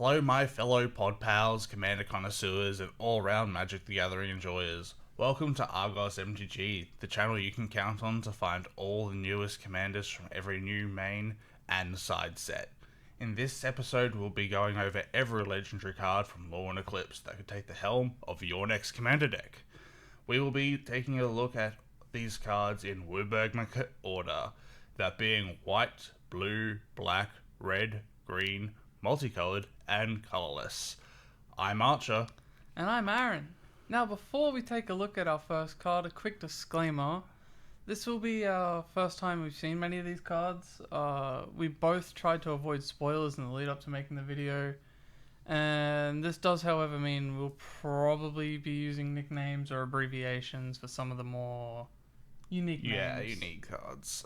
Hello, my fellow pod pals, commander connoisseurs, and all-round Magic the Gathering enjoyers. Welcome to Argos MTG, the channel you can count on to find all the newest commanders from every new main and side set. In this episode, we'll be going over every legendary card from Lorwyn Eclipsed that could take the helm of your next commander deck. We will be taking a look at these cards in Wurbergman order, that being white, blue, black, red, green, multicolored, and colorless. I'm Archer. And I'm Aaron. Now, before we take a look at our first card, a quick disclaimer. This will be our first time we've seen many of these cards. We both tried to avoid spoilers in the lead up to making the video. And this does, however, mean we'll probably be using nicknames or abbreviations for some of the more unique names. Yeah, unique cards.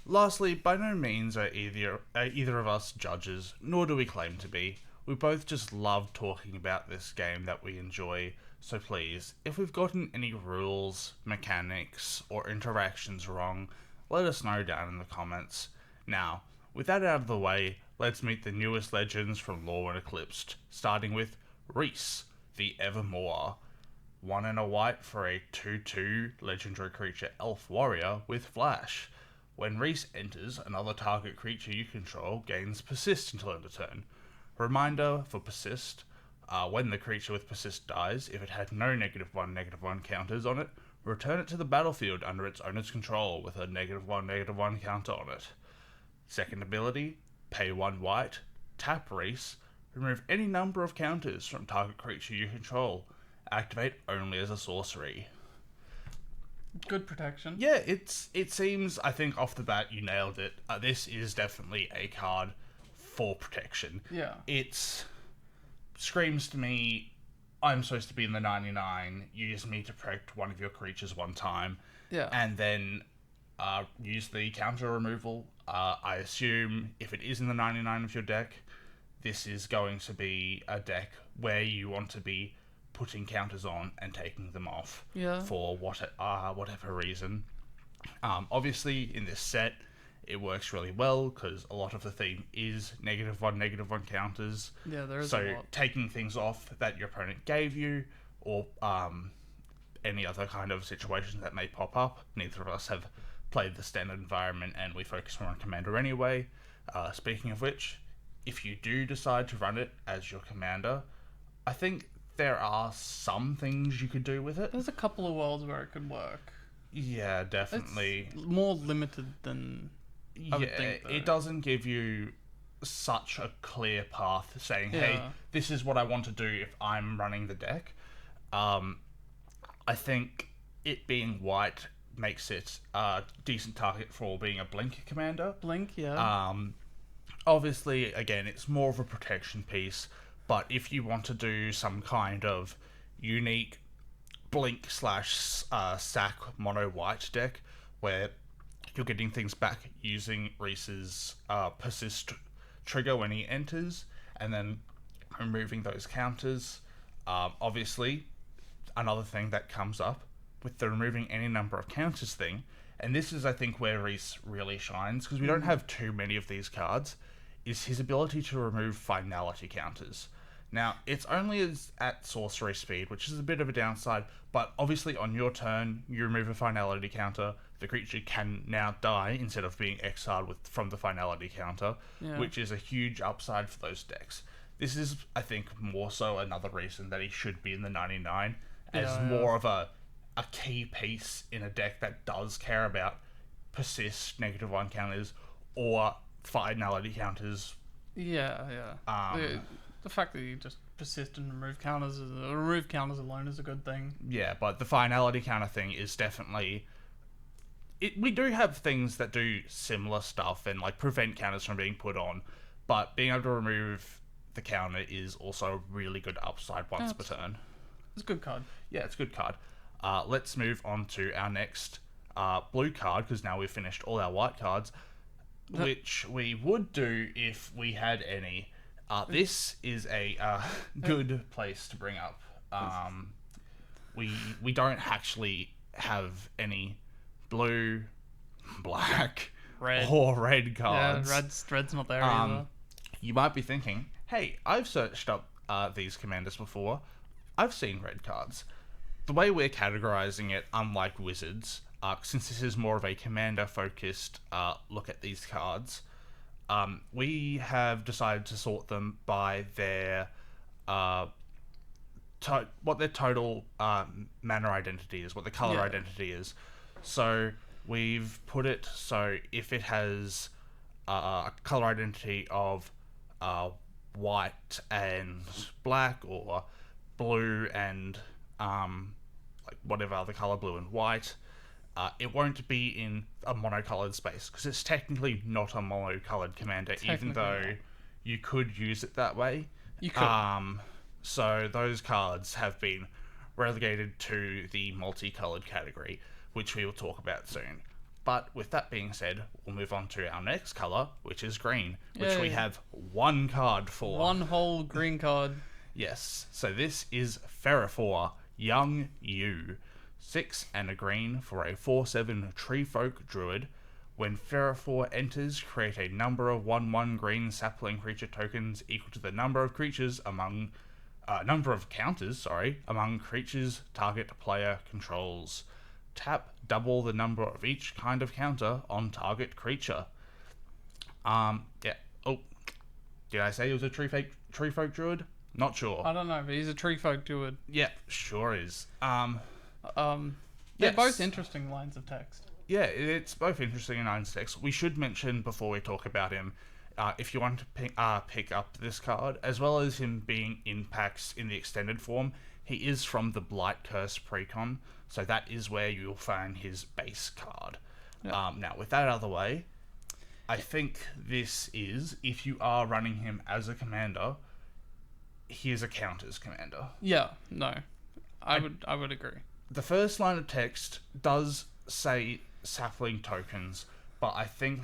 Lastly, by no means are either of us judges, nor do we claim to be. We both just love talking about this game that we enjoy, so please, if we've gotten any rules, mechanics, or interactions wrong, let us know down in the comments. Now, with that out of the way, let's meet the newest legends from Lorwyn Eclipsed, starting with Reese, the Evermore. 1 and a white for a 2/2 legendary creature elf warrior with flash. When Reese enters, another target creature you control gains Persist until end of turn. Reminder for Persist, when the creature with Persist dies, if it had no -1/-1 counters on it, return it to the battlefield under its owner's control with a -1/-1 counter on it. Second ability, pay 1 white, tap Reese, remove any number of counters from target creature you control. Activate only as a sorcery. Good protection. Yeah, it seems, I think off the bat you nailed it. This is definitely a card for protection. Yeah. It screams to me, I'm supposed to be in the 99, you just need to protect one of your creatures one time. Yeah. And then use the counter removal. I assume if it is in the 99 of your deck, this is going to be a deck where you want to be putting counters on and taking them off for whatever reason. Obviously, in this set, it works really well because a lot of the theme is -1/-1 counters. Yeah, there is a lot. So taking things off that your opponent gave you, or any other kind of situations that may pop up. Neither of us have played the standard environment, and we focus more on Commander anyway. Speaking of which, if you do decide to run it as your Commander, I think there are some things you could do with it. There's a couple of worlds where it could work. Yeah, definitely. It's more limited than I would think, though. It doesn't give you such a clear path saying, hey, this is what I want to do if I'm running the deck. I think it being white makes it a decent target for being a Blink commander. Blink, yeah. Obviously, again, it's more of a protection piece, but if you want to do some kind of unique Blink / sack mono white deck where you're getting things back using Reese's Persist trigger when he enters, and then removing those counters. Obviously, another thing that comes up with the removing any number of counters thing, and this is, I think, where Reese really shines, because we don't have too many of these cards, is his ability to remove finality counters. Now, it's only at sorcery speed, which is a bit of a downside, but obviously on your turn, you remove a finality counter, the creature can now die instead of being exiled from the finality counter, which is a huge upside for those decks. This is, I think, more so another reason that he should be in the 99, as more of a key piece in a deck that does care about Persist, -1 counters, or finality counters. Yeah. The fact that you just persist and remove counters alone is a good thing. Yeah, but the finality counter thing is definitely... we do have things that do similar stuff and like prevent counters from being put on, but being able to remove the counter is also a really good upside once per turn. It's a good card. Yeah, it's a good card. Let's move on to our next blue card, because now we've finished all our white cards, which we would do if we had any. This is a good place to bring up. We don't actually have any blue, black, red or red cards. Yeah, red's not there either. You might be thinking, hey, I've searched up these commanders before. I've seen red cards. The way we're categorizing it, unlike Wizards, since this is more of a commander-focused look at these cards, we have decided to sort them by their what their total mana identity is, what the color identity is. So we've put it so if it has a color identity of white and black, or blue and like whatever other color, blue and white, it won't be in a monocolored space because it's technically not a monocolored commander, even though you could use it that way. You could. So those cards have been relegated to the multicolored category, which we will talk about soon. But with that being said, we'll move on to our next color, which is green, which we have one card for. One whole green card. Yes. So this is Ferrophor, Young You. 6 and a green for a 4/7 Tree Folk Druid. When Ferrophor enters, create a number of 1/1 green sapling creature tokens equal to the number of creatures among counters among creatures target player controls. Tap double the number of each kind of counter on target creature. Yeah. Oh, did I say it was a Tree Folk Druid? Not sure. I don't know, but he's a Tree Folk Druid. Yeah, sure is. They're both interesting lines of text. Yeah, it's both interesting and lines of text. We should mention before we talk about him, if you want to pick up this card, as well as him being in packs in the extended form, he is from the Blight Curse Precon, so that is where you'll find his base card. Yeah. Now, with that out of the way, I think this is, if you are running him as a commander, he is a counters commander. Yeah, no. I would agree. The first line of text does say sapling tokens, but I think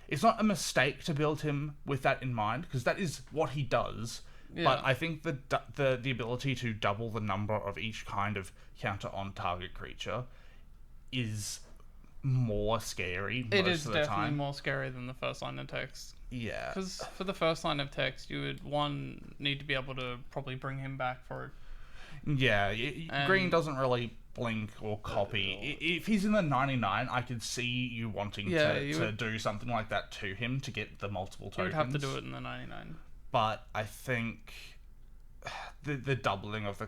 it's not a mistake to build him with that in mind, because that is what he does. Yeah. But I think the ability to double the number of each kind of counter on target creature is more scary most of the time. It is definitely more scary than the first line of text. Yeah. Because for the first line of text, you would, need to be able to probably bring him back for it. Yeah, green doesn't really blink or copy. If he's in the 99, I could see you wanting to do something like that to him to get the multiple tokens. You would have to do it in the 99. But I think the doubling of the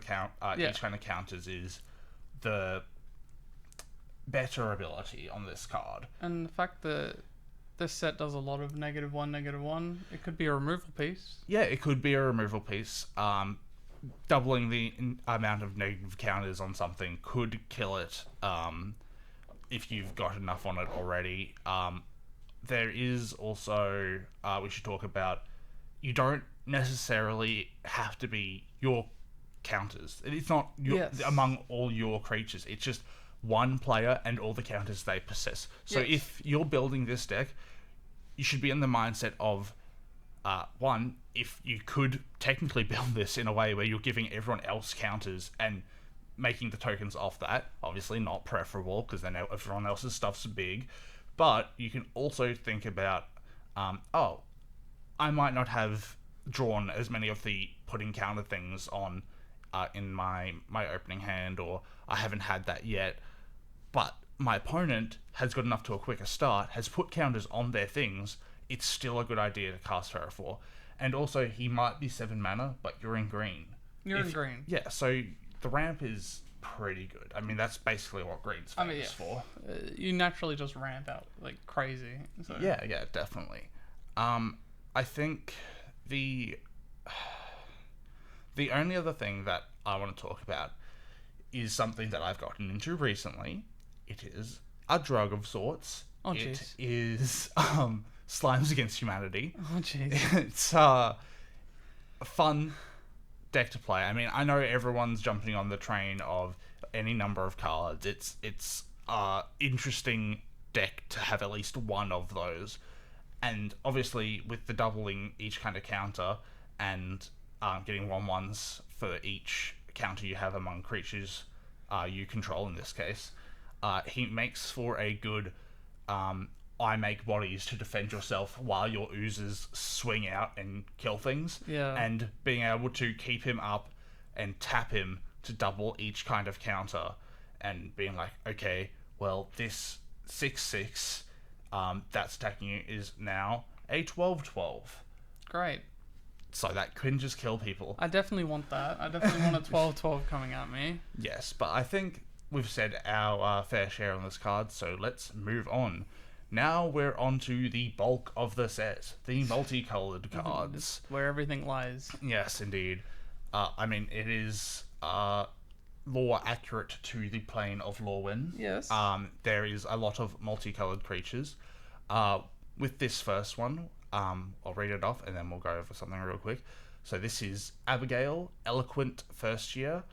each kind of counters is the better ability on this card. And the fact that this set does a lot of -1/-1, it could be a removal piece. Yeah, it could be a removal piece. Doubling the amount of negative counters on something could kill it if you've got enough on it already. There is also, we should talk about, you don't necessarily have to be your counters. It's not among all your creatures. It's just one player and all the counters they possess. So if you're building this deck, you should be in the mindset of, one, if you could technically build this in a way where you're giving everyone else counters and making the tokens off that, obviously not preferable because they know everyone else's stuff's big, but you can also think about, I might not have drawn as many of the putting counter things on in my opening hand, or I haven't had that yet, but my opponent has got enough to a quicker start, has put counters on their things. It's still a good idea to cast Ferrophor. And also, he might be 7 mana, but you're in green. You're in green. Yeah, so the ramp is pretty good. I mean, that's basically what green's famous for. You naturally just ramp out like crazy. So. Yeah, definitely. I think the only other thing that I want to talk about is something that I've gotten into recently. It is a drug of sorts. Oh, jeez. It is Slimes Against Humanity. Oh, jeez. It's a fun deck to play. I mean, I know everyone's jumping on the train of any number of cards. It's interesting deck to have at least one of those. And obviously, with the doubling each kind of counter and getting 1/1s for each counter you have among creatures you control in this case, he makes for a good I make bodies to defend yourself while your oozes swing out and kill things. Yeah. And being able to keep him up and tap him to double each kind of counter, and being like, okay, well, this 6/6 that's attacking you is now a 12/12. Great. So that can just kill people. I definitely want that. I definitely want a 12/12 coming at me. Yes, but I think we've said our fair share on this card, so let's move on. Now we're on to the bulk of the set, the multicolored cards. Where everything lies. Yes, indeed. I mean, it is lore accurate to the plane of Lorwyn. Yes. There is a lot of multicolored creatures. With this first one, I'll read it off and then we'll go over something real quick. So this is Abigail, Eloquent First Year,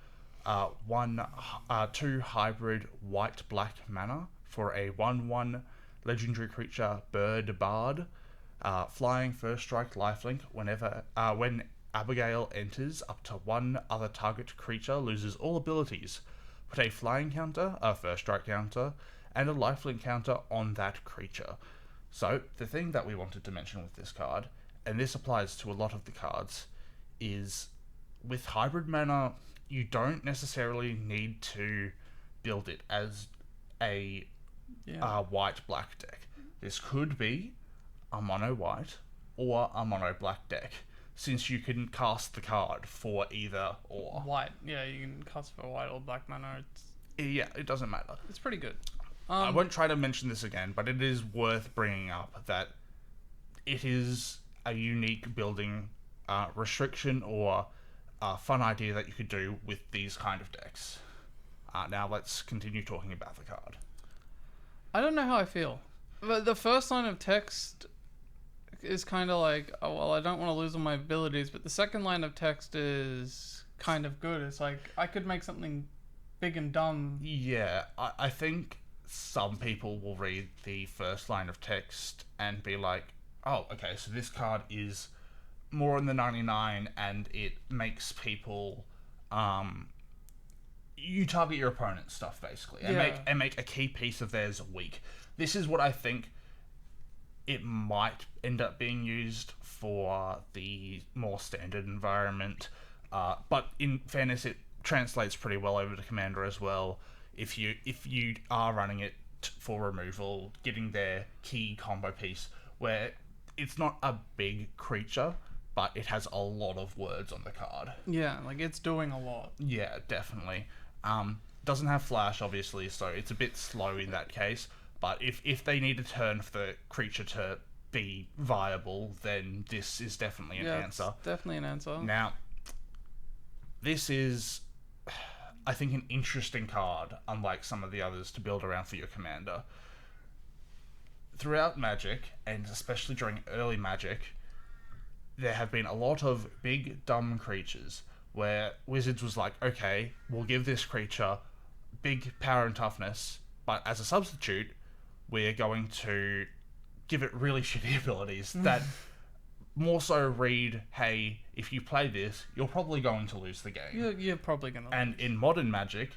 2 hybrid white-black mana for a 1/1 legendary creature, Bird Bard. Flying first strike lifelink when Abigail enters, up to 1 other target creature loses all abilities. Put a flying counter, a first strike counter, and a lifelink counter on that creature. So, the thing that we wanted to mention with this card, and this applies to a lot of the cards, is with hybrid mana, you don't necessarily need to build it as a white-black deck. This could be a mono-white or a mono-black deck, since you can cast the card for either or. White. Yeah, you can cast for white or black mana. Yeah, it doesn't matter. It's pretty good. I won't try to mention this again, but it is worth bringing up that it is a unique building restriction or fun idea that you could do with these kind of decks. Now let's continue talking about the card. I don't know how I feel. But the first line of text is kind of like, oh, well, I don't want to lose all my abilities, but the second line of text is kind of good. It's like, I could make something big and dumb. Yeah, I think some people will read the first line of text and be like, oh, okay, so this card is more in the 99 and it makes people you target your opponent's stuff basically and make a key piece of theirs weak. This is what I think it might end up being used for the more standard environment, but in fairness it translates pretty well over to Commander as well. If you are running it for removal, getting their key combo piece where it's not a big creature, but it has a lot of words on the card. Yeah, like it's doing a lot. Yeah, definitely. Doesn't have flash, obviously, so it's a bit slow in that case. But if they need a turn for the creature to be viable, then this is definitely an answer. It's definitely an answer. Now, this is, I think, an interesting card, unlike some of the others, to build around for your commander. Throughout Magic, and especially during early Magic, there have been a lot of big, dumb creatures where Wizards was like, okay, we'll give this creature big power and toughness, but as a substitute, we're going to give it really shitty abilities that more so read, hey, if you play this, you're probably going to lose the game. You're probably going to And in modern Magic,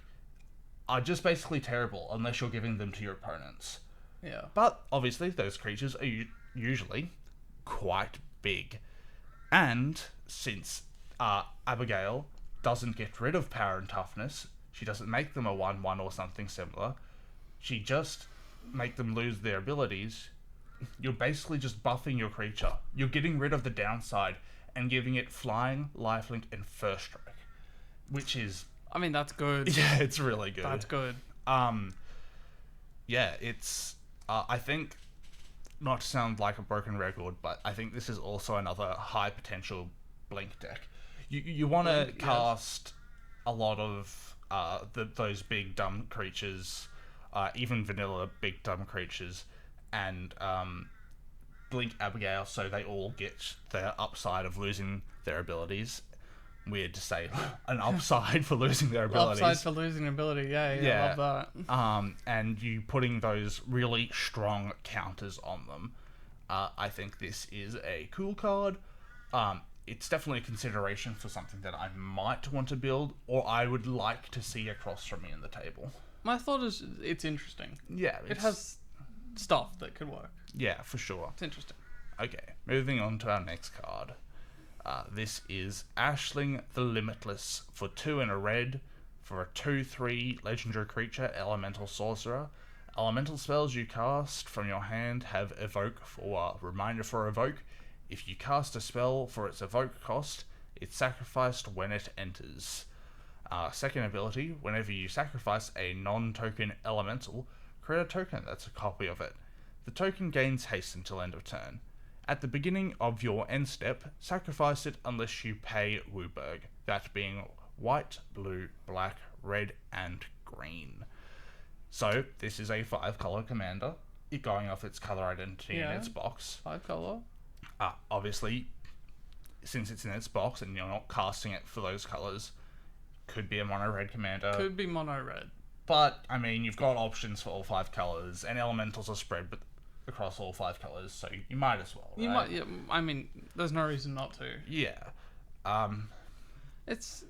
are just basically terrible unless you're giving them to your opponents. Yeah. But obviously, those creatures are usually quite big. And since Abigail doesn't get rid of power and toughness, she doesn't make them a 1/1 or something similar, she just make them lose their abilities, you're basically just buffing your creature. You're getting rid of the downside and giving it flying, lifelink, and first strike. Which is... I mean, that's good. Yeah, it's really good. That's good. Yeah, it's... I think, not to sound like a broken record, but I think this is also another high potential blink deck. You want to cast a lot of those big dumb creatures, even vanilla big dumb creatures, and blink Abigail so they all get the upside of losing their abilities. Weird to say, an upside for losing their abilities. Upside for losing ability, yeah. I love that. And you putting those really strong counters on them. I think this is a cool card. It's definitely a consideration for something that I might want to build, or I would like to see across from me in the table. My thought is, it's interesting. Yeah. It has stuff that could work. Yeah, for sure. It's interesting. Okay, moving on to our next card. This is Ashling the Limitless for 2 and a red for a 2/3 legendary creature, elemental sorcerer. Elemental spells you cast from your hand have evoke for reminder for evoke. If you cast a spell for its evoke cost, it's sacrificed when it enters. Second ability, whenever you sacrifice a non-token elemental, create a token that's a copy of it. The token gains haste until end of turn. At the beginning of your end step, sacrifice it unless you pay Wooburg, that being white, blue, black, red, and green. So, this is a 5-color commander, it going off its color identity in its box. 5-color. Obviously, since it's in its box and you're not casting it for those colors, could be a mono red commander. Could be mono red. But, I mean, you've got options for all 5 colors, and elementals are spread across all 5 colors, so you might as well, right? You might, yeah, I mean, there's no reason not to. Yeah. It's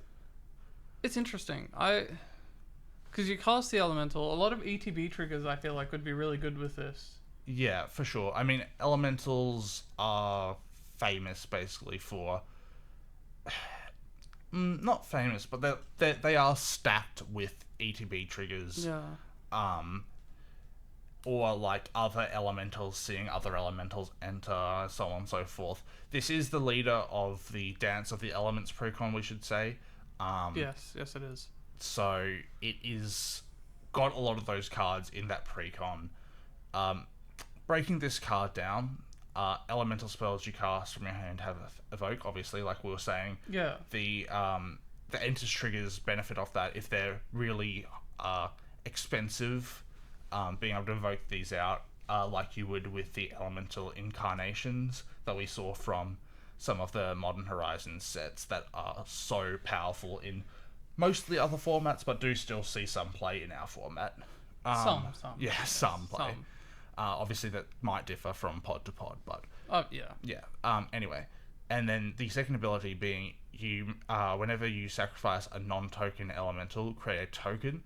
interesting. Because you cast the elemental, a lot of ETB triggers I feel like would be really good with this. Yeah, for sure. I mean, elementals are famous basically for... not famous, but they are stacked with ETB triggers. Yeah. Or like other elementals seeing other elementals enter, so on and so forth. This is the leader of the Dance of the Elements precon, we should say. Yes, it is. So it is got a lot of those cards in that precon. Breaking this card down, elemental spells you cast from your hand have evoke, obviously, like we were saying. Yeah. The enters triggers benefit off that if they're really expensive. Being able to evoke these out, like you would with the elemental incarnations that we saw from some of the Modern Horizons sets that are so powerful in mostly other formats, but do still see some play in our format. Some. Yeah, Yes, some play. some. Obviously, that might differ from pod to pod, but Oh, yeah. yeah. Anyway, and then the second ability being you, whenever you sacrifice a non-token elemental, create a token.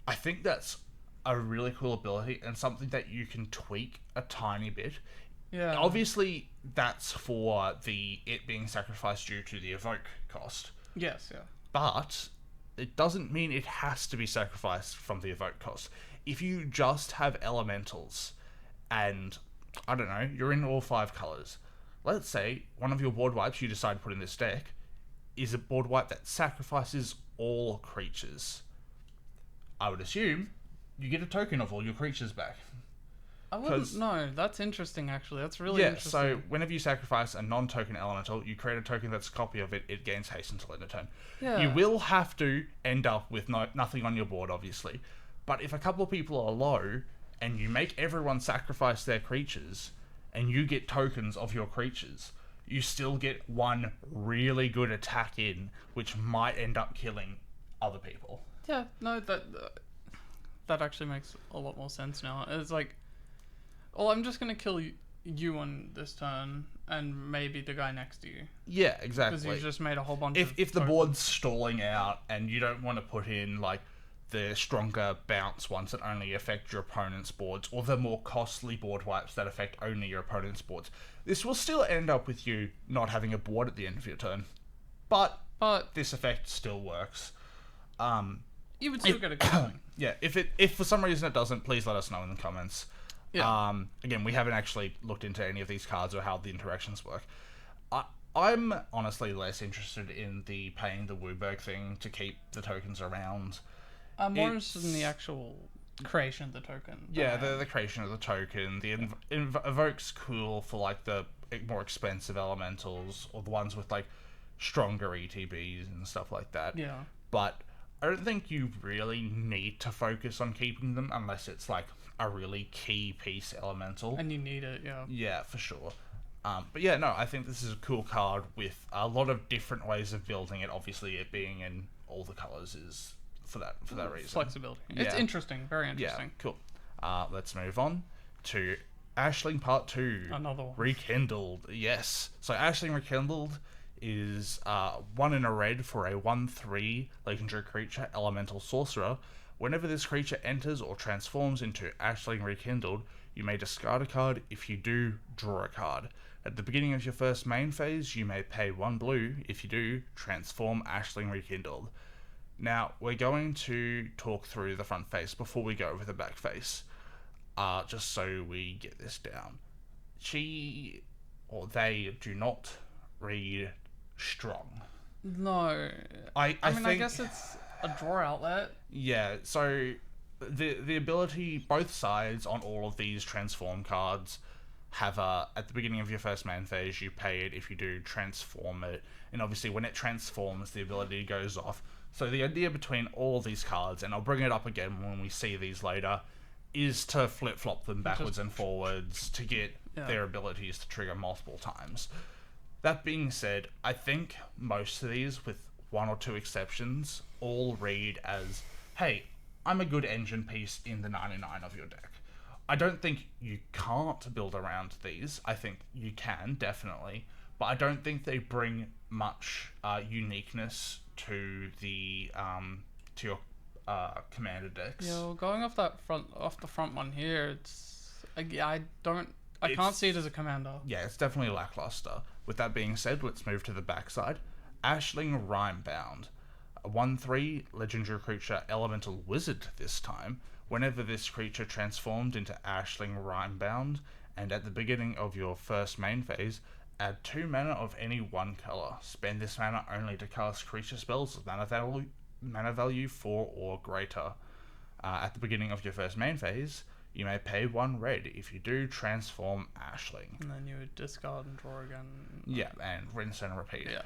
I think that's a really cool ability and something that you can tweak a tiny bit. Yeah. Obviously, that's for it being sacrificed due to the evoke cost. Yes, yeah. But it doesn't mean it has to be sacrificed from the evoke cost. If you just have elementals and, I don't know, you're in all 5 colors. Let's say one of your board wipes you decide to put in this deck is a board wipe that sacrifices all creatures. I would assume you get a token of all your creatures back. I wouldn't know. That's interesting, actually. That's really interesting. So whenever you sacrifice a non-token elemental, you create a token that's a copy of it. It gains haste until end of turn. Yeah. You will have to end up with nothing on your board, obviously. But if a couple of people are low, and you make everyone sacrifice their creatures, and you get tokens of your creatures, you still get one really good attack in, which might end up killing other people. Yeah, no, that actually makes a lot more sense now. It's like, well, I'm just going to kill you on this turn, and maybe the guy next to you. Yeah, exactly. Because you just made a whole bunch of... If the board's stalling out, and you don't want to put in, like, the stronger bounce ones that only affect your opponent's boards, or the more costly board wipes that affect only your opponent's boards, this will still end up with you not having a board at the end of your turn. But this effect still works. You would still get a going. Yeah, if for some reason it doesn't, please let us know in the comments. Yeah. Again, we haven't actually looked into any of these cards or how the interactions work. I'm honestly less interested in the paying the Wooburg thing to keep the tokens around. I'm more interested in the actual creation of the token. Yeah, the creation of the token. The evoke's cool for like the more expensive elementals or the ones with like stronger ETBs and stuff like that. Yeah. But I don't think you really need to focus on keeping them unless it's like a really key piece elemental. And you need it, yeah. Yeah, for sure. But yeah, no, I think this is a cool card with a lot of different ways of building it. Obviously, it being in all the colors is for that reason. Flexibility. Yeah. It's interesting, very interesting. Yeah, cool. Let's move on to Ashling Part 2. Another one. Rekindled, yes. So Ashling Rekindled is 1 in a red for a 1/3 legendary creature, elemental sorcerer. Whenever this creature enters or transforms into Ashling Rekindled, you may discard a card. If you do, draw a card. At the beginning of your first main phase, you may pay 1 blue. If you do, transform Ashling Rekindled. Now, we're going to talk through the front face before we go over the back face, just so we get this down. She, or they, do not read strong. No. I mean, I think, guess it's a draw outlet. yeah, so the ability, both sides on all of these transform cards have at the beginning of your first main phase, you pay it. If you do, transform it. And obviously when it transforms, the ability goes off. So the idea between all of these cards, and I'll bring it up again when we see these later, is to flip-flop them backwards and forwards to get their abilities to trigger multiple times. That being said, I think most of these, with one or two exceptions, all read as, hey, I'm a good engine piece in the 99 of your deck. I don't think you can't build around these. I think you can, definitely. But I don't think they bring much uniqueness to the to your commander decks. Yeah, well, going off the front one here, I can't see it as a commander. Yeah, it's definitely lackluster. With that being said, let's move to the backside. Ashling Rhymebound. A 1/3 legendary creature elemental wizard this time. Whenever this creature transformed into Ashling Rhymebound, and at the beginning of your first main phase, add 2 mana of any one color. Spend this mana only to cast creature spells with mana value 4 or greater. At the beginning of your first main phase, you may pay 1 red. If you do, transform Ashling. And then you would discard and draw again. Yeah, and rinse and repeat. Yeah.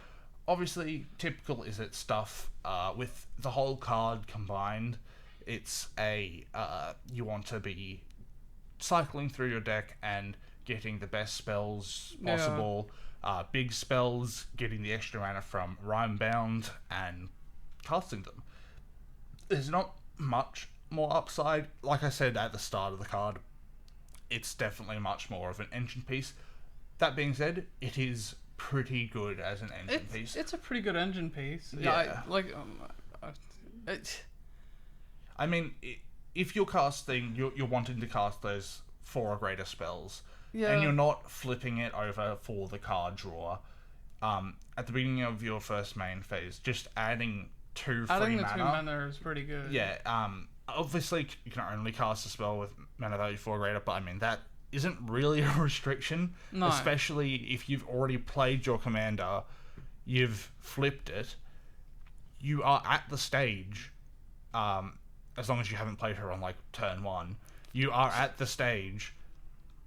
Obviously, typical is it stuff. With the whole card combined, it's you want to be cycling through your deck and getting the best spells possible. Big spells, getting the extra mana from Rhymebound, and casting them. There's not much more upside. Like I said at the start of the card, it's definitely much more of an engine piece. That being said, it is pretty good as an engine piece. It's a pretty good engine piece. Yeah. I mean, if you're casting, you're wanting to cast those 4 or greater spells, and you're not flipping it over for the card draw. At the beginning of your first main phase, just adding 2 free mana. Adding the 2 mana is pretty good. Yeah. Obviously, you can only cast a spell with mana value 4 or greater, but I mean that isn't really a restriction. No. Especially if you've already played your commander, you've flipped it. You are at the stage. As long as you haven't played her on like turn 1, you are at the stage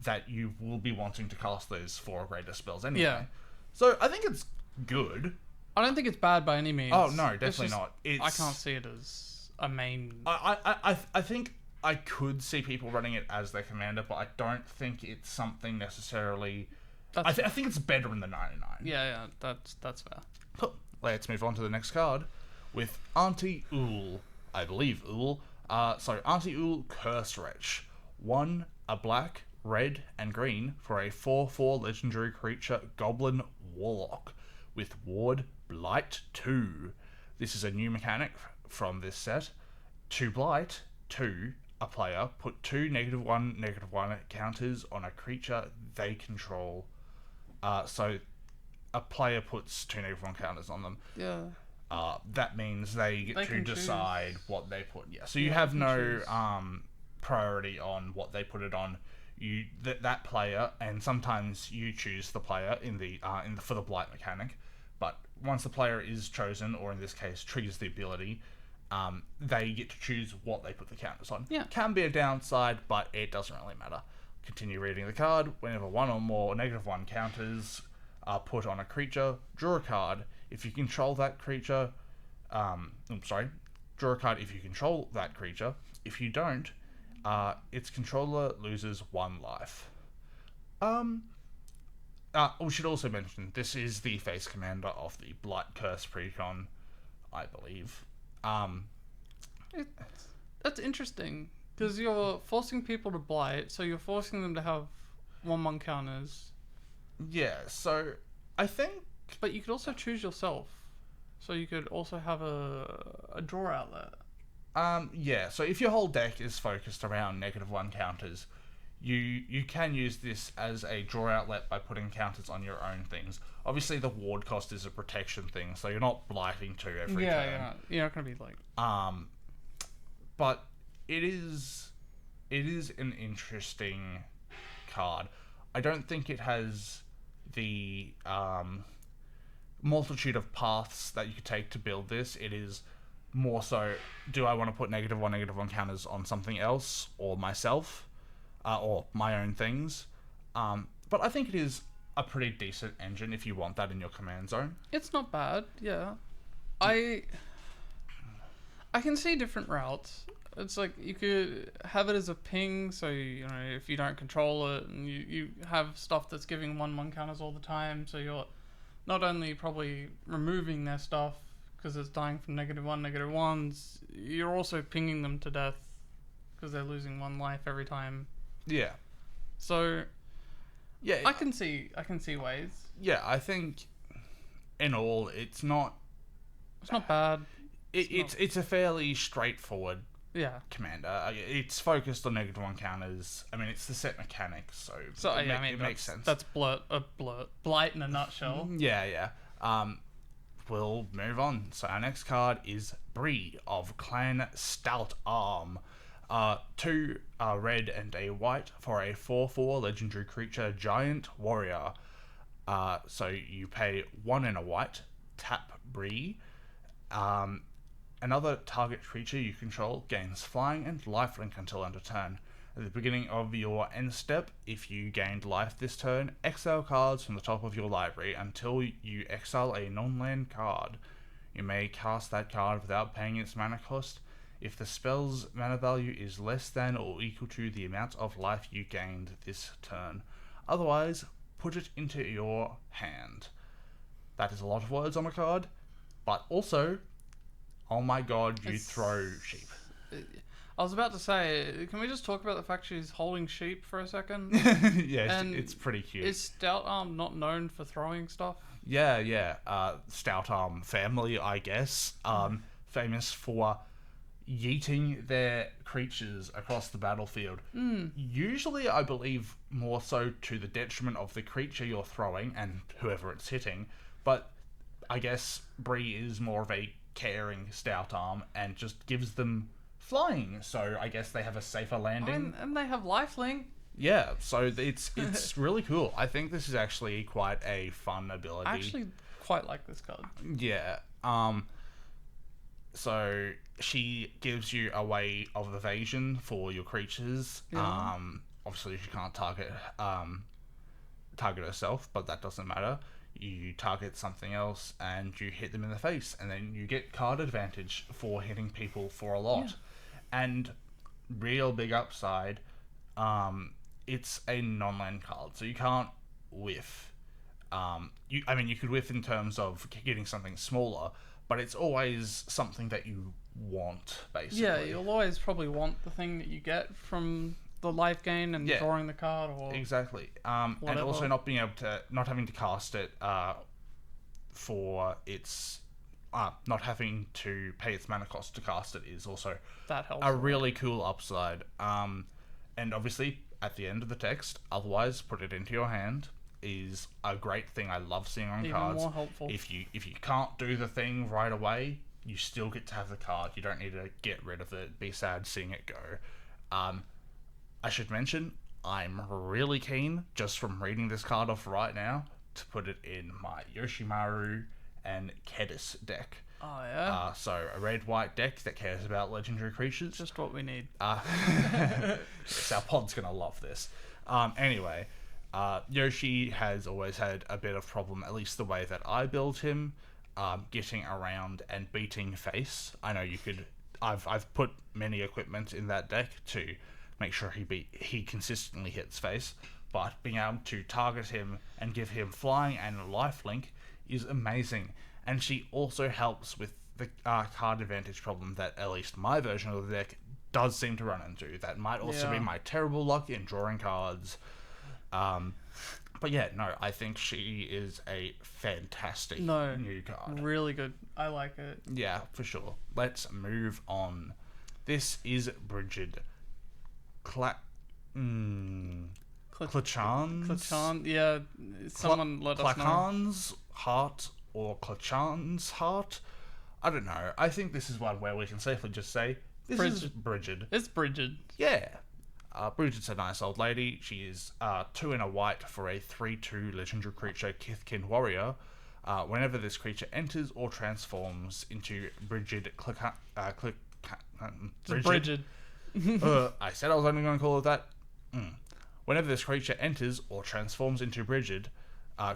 that you will be wanting to cast those 4 or greater spells anyway. Yeah. So I think it's good. I don't think it's bad by any means. Oh no, definitely not. I can't see it as a main. I think I could see people running it as their commander, but I don't think it's something necessarily. I think it's better in the 99. Yeah, that's fair. Cool. Let's move on to the next card with Auntie Ool. I believe Ool. Auntie Ool Curse Wretch. 1, a black, red, and green for a 4/4 legendary creature Goblin Warlock with Ward Blight 2. This is a new mechanic from this set. 2 Blight, 2, a player, put 2 -1/-1 counters on a creature they control. So a player puts 2 -1 counters on them. Yeah. That means they get to decide what they put. Yeah, so you Yeah, have no priority on what they put it on. That player, and sometimes you choose the player for the blight mechanic. But once the player is chosen, or in this case triggers the ability, they get to choose what they put the counters on. Yeah. Can be a downside, but it doesn't really matter. Continue reading the card. Whenever 1 or more -1 counters are put on a creature, draw a card. If you control that creature, draw a card if you control that creature. If you don't, its controller loses 1 life. We should also mention, this is the face commander of the Blight Curse Precon, I believe. That's interesting, because you're forcing people to blight, so you're forcing them to have 1/1 counters. Yeah, so I think... But you could also choose yourself. So you could also have a draw outlet. Yeah, so if your whole deck is focused around -1 counters, you can use this as a draw outlet by putting counters on your own things. Obviously, the ward cost is a protection thing, so you're not blighting to every Yeah, turn. you're not gonna be like. But it is an interesting card. I don't think it has the multitude of paths that you could take to build this. It is more so, do I want to put -1 counters on something else or myself, or my own things? But I think it is a pretty decent engine if you want that in your command zone. It's not bad. Yeah, I can see different routes. It's like you could have it as a ping, so you know if you don't control it, and you have stuff that's giving 1/1 counters all the time, so you're not only probably removing their stuff because it's dying from -1, -1s, you're also pinging them to death because they're losing 1 life every time. Yeah. So Yeah. I can see ways. Yeah, I think in all, it's not bad. it's a fairly straightforward Yeah. commander. It's focused on -1 counters. I mean, it's the set mechanics, so it makes sense. That's blight in a nutshell. Yeah. We'll move on. So our next card is Bree of Clan Stout Arm. 2 red and a white for a 4/4 legendary creature giant warrior. So you pay 1 and a white, tap Bree. Another target creature you control gains flying and lifelink until end of turn. At the beginning of your end step, if you gained life this turn, exile cards from the top of your library until you exile a non-land card. You may cast that card without paying its mana cost if the spell's mana value is less than or equal to the amount of life you gained this turn. Otherwise, put it into your hand. That is a lot of words on a card, but also, oh my god, you throw sheep. I was about to say, can we just talk about the fact she's holding sheep for a second? Yeah, it's pretty cute. Is Stout Arm not known for throwing stuff? Yeah. Stout Arm family, I guess. Famous for yeeting their creatures across the battlefield. Usually, I believe, more so to the detriment of the creature you're throwing and whoever it's hitting. But I guess Bree is more of a caring Stout Arm and just gives them flying, so I guess they have a safer landing. And they have lifelink. Yeah, so it's really cool. I think this is actually quite a fun ability. I actually quite like this card. Yeah. So she gives you a way of evasion for your creatures. Yeah. Obviously she can't target herself, but that doesn't matter. You target something else and you hit them in the face, and then you get card advantage for hitting people for a lot. Yeah. And real big upside, it's a non-land card, so you can't whiff. You could whiff in terms of getting something smaller, but it's always something that you want, basically. Yeah, you'll always probably want the thing that you get from the life gain and drawing the card, or exactly. And also not having to cast it for its not having to pay its mana cost to cast it is also that helps a really cool upside. And obviously at the end of the text, otherwise put it into your hand, is a great thing I love seeing on even cards. more helpful. If you can't do the thing right away, you still get to have the card. You don't need to get rid of it, be sad seeing it go. I should mention, I'm really keen, just from reading this card off right now, to put it in my Yoshimaru and Kedis deck. Oh, yeah? So a red-white deck that cares about legendary creatures. Just what we need. Yes, our pod's going to love this. Anyway, Yoshi has always had a bit of problem, at least the way that I build him, getting around and beating face. I know you could... I've put many equipment in that deck to make sure he consistently hits face, but being able to target him and give him flying and lifelink is amazing. And she also helps with the card advantage problem that at least my version of the deck does seem to run into. That might also be my terrible luck in drawing cards. But yeah, no, I think she is a fantastic new card. Really good. I like it. Yeah, for sure. Let's move on. This is Brigid. Klachan's? Klachan, yeah. Someone let us know. Klachan's heart or Klachan's heart? I don't know. I think this is one where we can safely just say, this is Brigid. It's Brigid. Yeah. Brigid's a nice old lady. She is 2 and a white for a 3/2 legendary creature, Kithkin Warrior. Whenever this creature enters or transforms into Brigid, Brigid. I said I was only going to call it that. Whenever this creature enters or transforms into Brigid,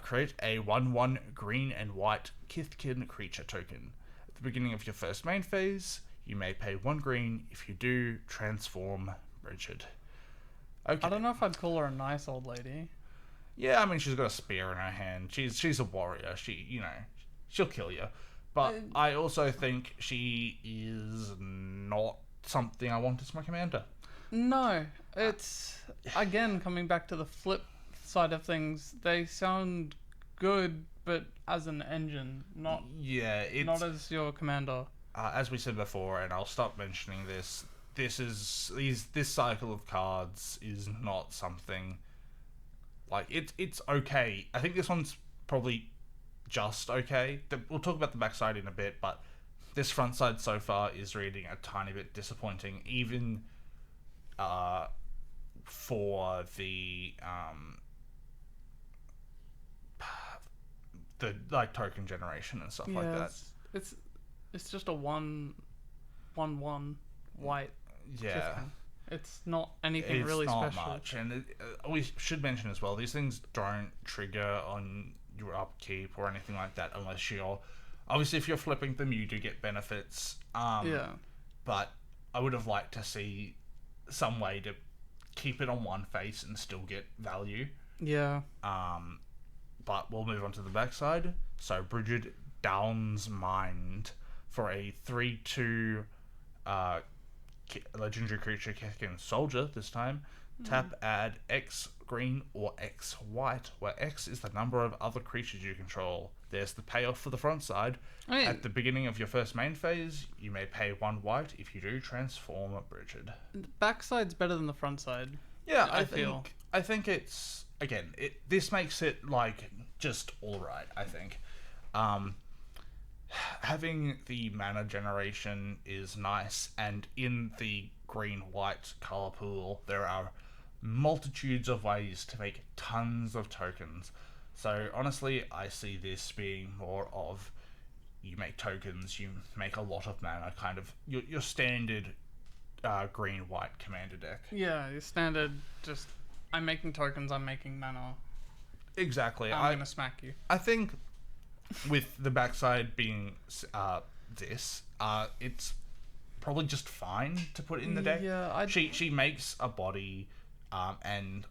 create a 1/1 green and white Kithkin creature token. At the beginning of your first main phase, you may pay 1 green. If you do, transform Brigid. Okay. I don't know if I'd call her a nice old lady. Yeah, I mean, she's got a spear in her hand. She's a warrior. She'll kill you. But I also think she is not something I want as my commander. No, it's again coming back to the flip side of things. They sound good, but as an engine, not as your commander. As we said before, and I'll stop mentioning this. This cycle of cards is not something like it's okay. I think this one's probably just okay. We'll talk about the backside in a bit, but this front side so far is reading a tiny bit disappointing, even for the like token generation and stuff like that. It's just a 1/1 white. Yeah. It's not anything really special. It's not much, and we should mention as well, these things don't trigger on your upkeep or anything like that unless you're... Obviously, if you're flipping them, you do get benefits. But I would have liked to see some way to keep it on one face and still get value. Yeah. But we'll move on to the backside. So, Brigid Down's Mind for a 3/2 legendary creature, Kithkin Soldier this time. Tap, add X green or X white, where X is the number of other creatures you control. There's the payoff for the front side. At the beginning of your first main phase, you may pay 1 white. If you do, transform Brigid. The backside's better than the front side. Yeah, I think it's... Again, this makes it, like, just alright, I think. Having the mana generation is nice, and in the green-white color pool, there are multitudes of ways to make tons of tokens. So honestly, I see this being more of you make tokens, you make a lot of mana, kind of your standard green-white commander deck. Yeah, your standard just I'm making tokens, I'm making mana. Exactly. I'm gonna smack you. I think with the backside being it's probably just fine to put in the deck. Yeah, she makes a body, and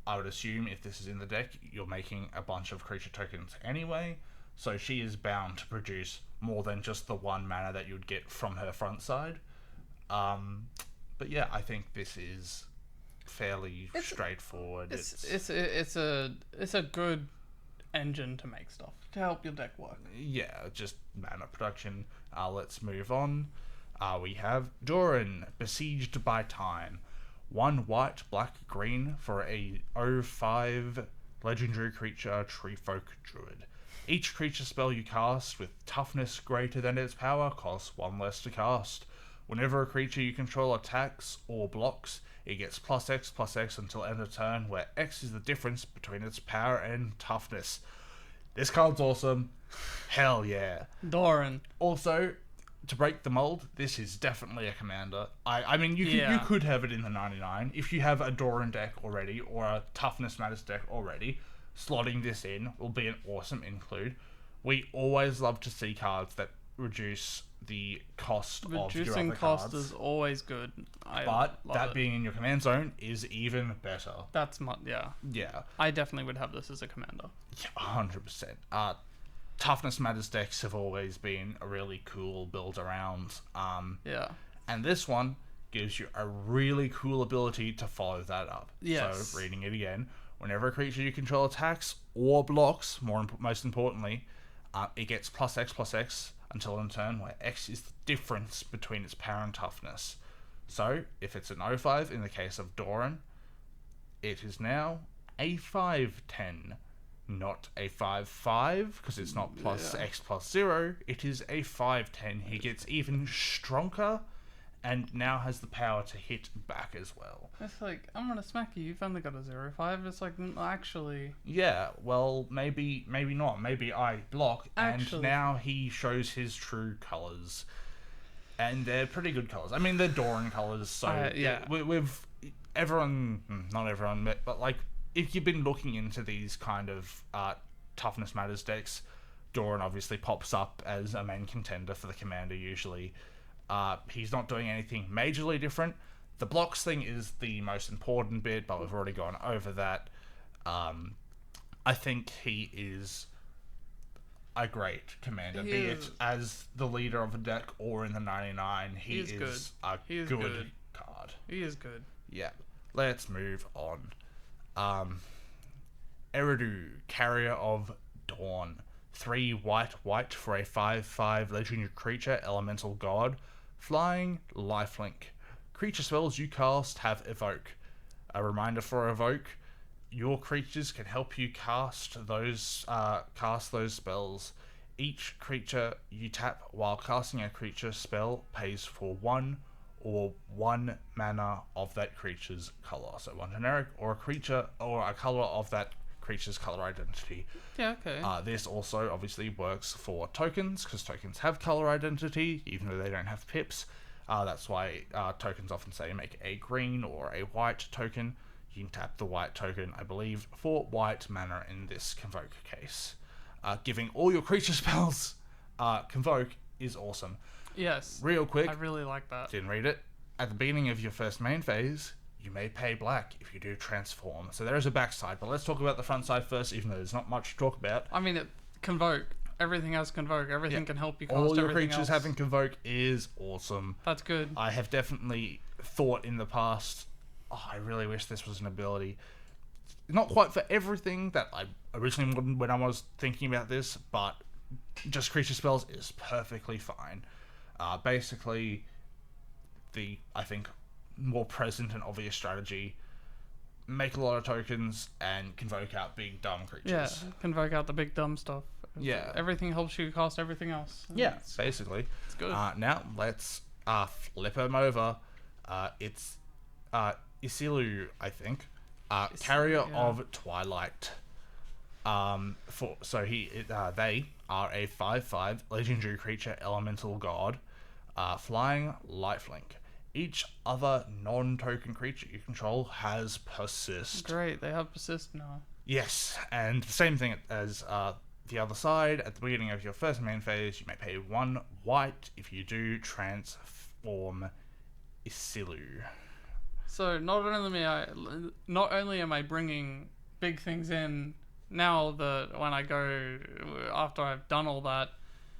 I would assume if this is in the deck, you're making a bunch of creature tokens anyway, so she is bound to produce more than just the 1 mana that you'd get from her front side. But yeah, I think this is fairly straightforward. It's a good engine to make stuff to help your deck work. Yeah, just mana production. Let's move on. We have Doran, Besieged by Time. 1 white, black, green for a 0/5 legendary creature, Treefolk Druid. Each creature spell you cast with toughness greater than its power costs 1 less to cast. Whenever a creature you control attacks or blocks, it gets +X/+X until end of turn, where X is the difference between its power and toughness. This card's awesome. Hell yeah. Doran. Also, to break the mold, this is definitely a commander. I mean, you could have it in the 99. If you have a Doran deck already, or a Toughness Matters deck already, slotting this in will be an awesome include. We always love to see cards that reduce the cost of your other cards. Reducing cost is always good. But that being in your command zone is even better. That's yeah. Yeah. I definitely would have this as a commander. Yeah, 100%. Toughness Matters decks have always been a really cool build around. Yeah. And this one gives you a really cool ability to follow that up. Yes. So, reading it again, whenever a creature you control attacks or blocks, most importantly, it gets +X/+X until end turn, where X is the difference between its power and toughness. So, if it's an 05 in the case of Doran, it is now a 5/10, not a 5/5, because it's not plus X plus 0, it is a 5/10. He gets even stronger, and now has the power to hit back as well. It's like, I'm gonna smack you, you've only got a 0/5. It's like, actually... Yeah, well, maybe not. Maybe I block, and now he shows his true colours. And they're pretty good colours. I mean, they're Doran colours, so with everyone, not everyone, but like, if you've been looking into these kind of toughness matters decks, Doran obviously pops up as a main contender for the commander usually. He's not doing anything majorly different. The blocks thing is the most important bit, but we've already gone over that. I think he is a great commander, be it as the leader of a deck or in the 99. He is good. A good card. He is good. Yeah. Let's move on. Eridu, Carrier of Dawn. 3 white for a 5/5 legendary creature, elemental god. Flying, lifelink. Creature spells you cast have evoke. A reminder for evoke: your creatures can help you cast those spells. Each creature you tap while casting a creature spell pays for 1 or 1 mana of that creature's color. So 1 generic, or a creature or a color of that creature's color identity. Yeah, okay. This also obviously works for tokens, because tokens have color identity, even though they don't have pips. That's why tokens often say make a green or a white token. You can tap the white token, I believe, for white mana in this Convoke case. Giving all your creature spells Convoke is awesome. Yes. Real quick. I really like that. Didn't read it. At the beginning of your first main phase, you may pay black if you do transform. So there is a backside, but let's talk about the front side first, even though there's not much to talk about. I mean, Convoke. Everything has Convoke. Everything can help you cast all your everything creatures else. having Convoke is awesome. That's good. I have definitely thought in the past, I really wish this was an ability. Not quite for everything that I originally wanted when I was thinking about this, but just creature spells is perfectly fine. Basically, I think, more present and obvious strategy: make a lot of tokens and convoke out big dumb creatures. Yeah, convoke out the big dumb stuff. Yeah. Everything helps you cast everything else. Yeah, basically. It's good. Now, let's flip him over. It's Isilu, I think. Carrier of Twilight. They are a 5/5 legendary creature, elemental god. Flying, lifelink. Each other non-token creature you control has persist. Great, they have persist now. Yes, and the same thing as the other side. At the beginning of your first main phase, you may pay 1 white if you do transform Isilu. So not only am I bringing big things in, now that when I go, after I've done all that,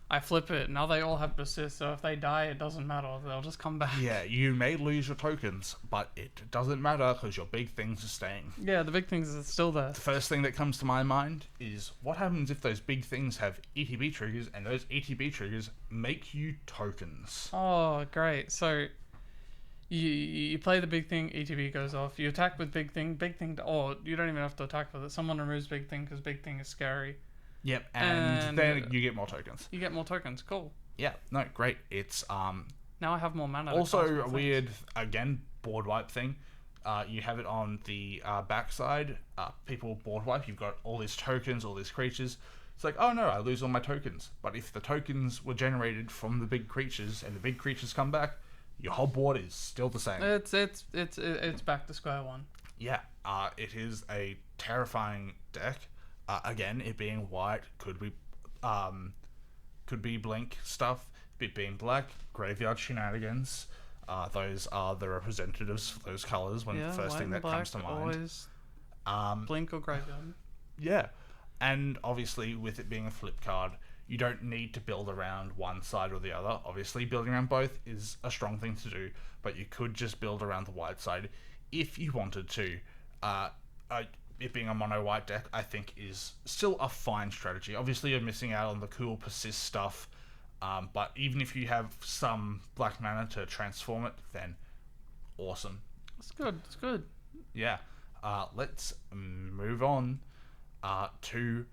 I flip it. Now they all have persist, so if they die, it doesn't matter. They'll just come back. Yeah, you may lose your tokens, but it doesn't matter because your big things are staying. Yeah, the big things are still there. The first thing that comes to my mind is what happens if those big things have ETB triggers, and those ETB triggers make you tokens. Oh, great. So you play the big thing, ETB goes off. You attack with big thing, or you don't even have to attack with it. Someone removes big thing because big thing is scary. Yep, and then you get more tokens. You get more tokens. Cool. Yeah, no, great. It's now I have more mana. Also a weird, again, board wipe thing. You have it on the backside. People board wipe. You've got all these tokens, all these creatures. It's like, oh no, I lose all my tokens. But if the tokens were generated from the big creatures and the big creatures come back, your whole board is still the same. It's back to square one. Yeah. It is a terrifying deck. Again, it being white could be blink stuff. It being black, graveyard shenanigans. Those are the representatives for those colors. When the first thing that comes to mind. Always blink or graveyard. Yeah, and obviously with it being a flip card, you don't need to build around one side or the other. Obviously, building around both is a strong thing to do, but you could just build around the white side if you wanted to. It being a mono white deck, I think, is still a fine strategy. Obviously, you're missing out on the cool persist stuff, but even if you have some black mana to transform it, then awesome. It's good. It's good. Yeah. Let's move on to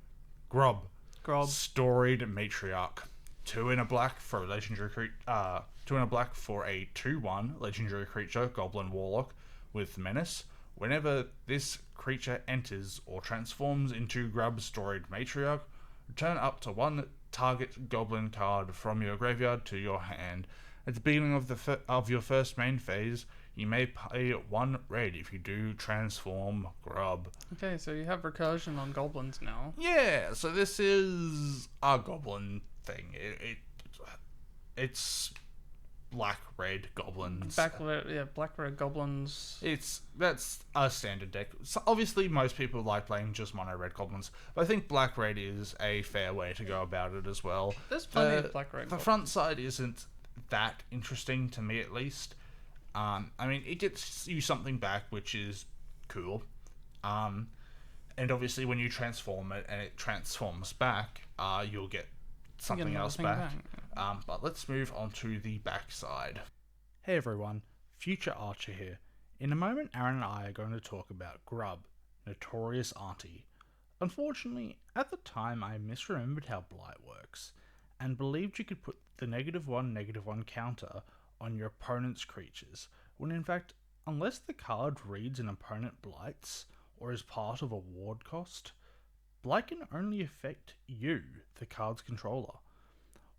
Grub. Grob. Storied Matriarch. 2 in a black for a legendary creature. 2 in a black for a 2/1 legendary creature, Goblin Warlock with Menace. Whenever this creature enters or transforms into Grub Storied Matriarch, return up to 1 target Goblin card from your graveyard to your hand. At the beginning of your first main phase, you may pay 1 red if you do transform Grub. Okay, so you have recursion on goblins now. Yeah, so this is a Goblin thing. It's black red goblins. Black red goblins. That's a standard deck. So obviously, most people like playing just mono red goblins, but I think black red is a fair way to go about it as well. There's plenty of black red. The front side isn't that interesting to me, at least. I mean, it gets you something back, which is cool. And obviously, when you transform it and it transforms back, you'll get something else back. But let's move on to the backside. Hey everyone, Future Archer here. In a moment, Aaron and I are going to talk about Grub, Notorious Auntie. Unfortunately, at the time I misremembered how Blight works, and believed you could put the -1/-1 counter on your opponent's creatures, when in fact, unless the card reads an opponent Blights, or is part of a ward cost, Blight can only affect you, the card's controller.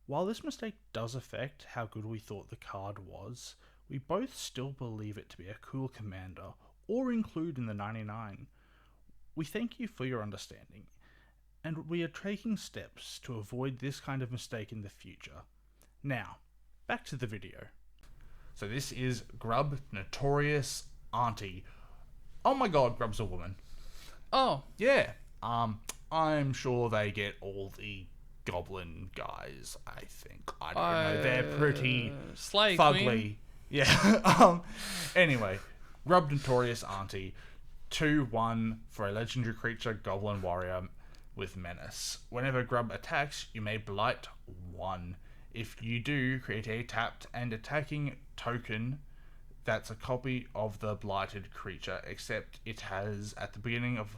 While this mistake does affect how good we thought the card was, we both still believe it to be a cool commander, or include in the 99. We thank you for your understanding, and we are taking steps to avoid this kind of mistake in the future. Now, back to the video. So this is Grub, Notorious Auntie. Oh my god, Grub's a woman. Oh. Yeah. I'm sure they get all the goblin guys, I think. I don't know. They're pretty Slay fugly. Queen. Yeah. Anyway, Grub, Notorious Auntie. 2/1 for a legendary creature, Goblin Warrior with Menace. Whenever Grub attacks, you may Blight 1. If you do, create a tapped and attacking token that's a copy of the blighted creature, except it has at the beginning of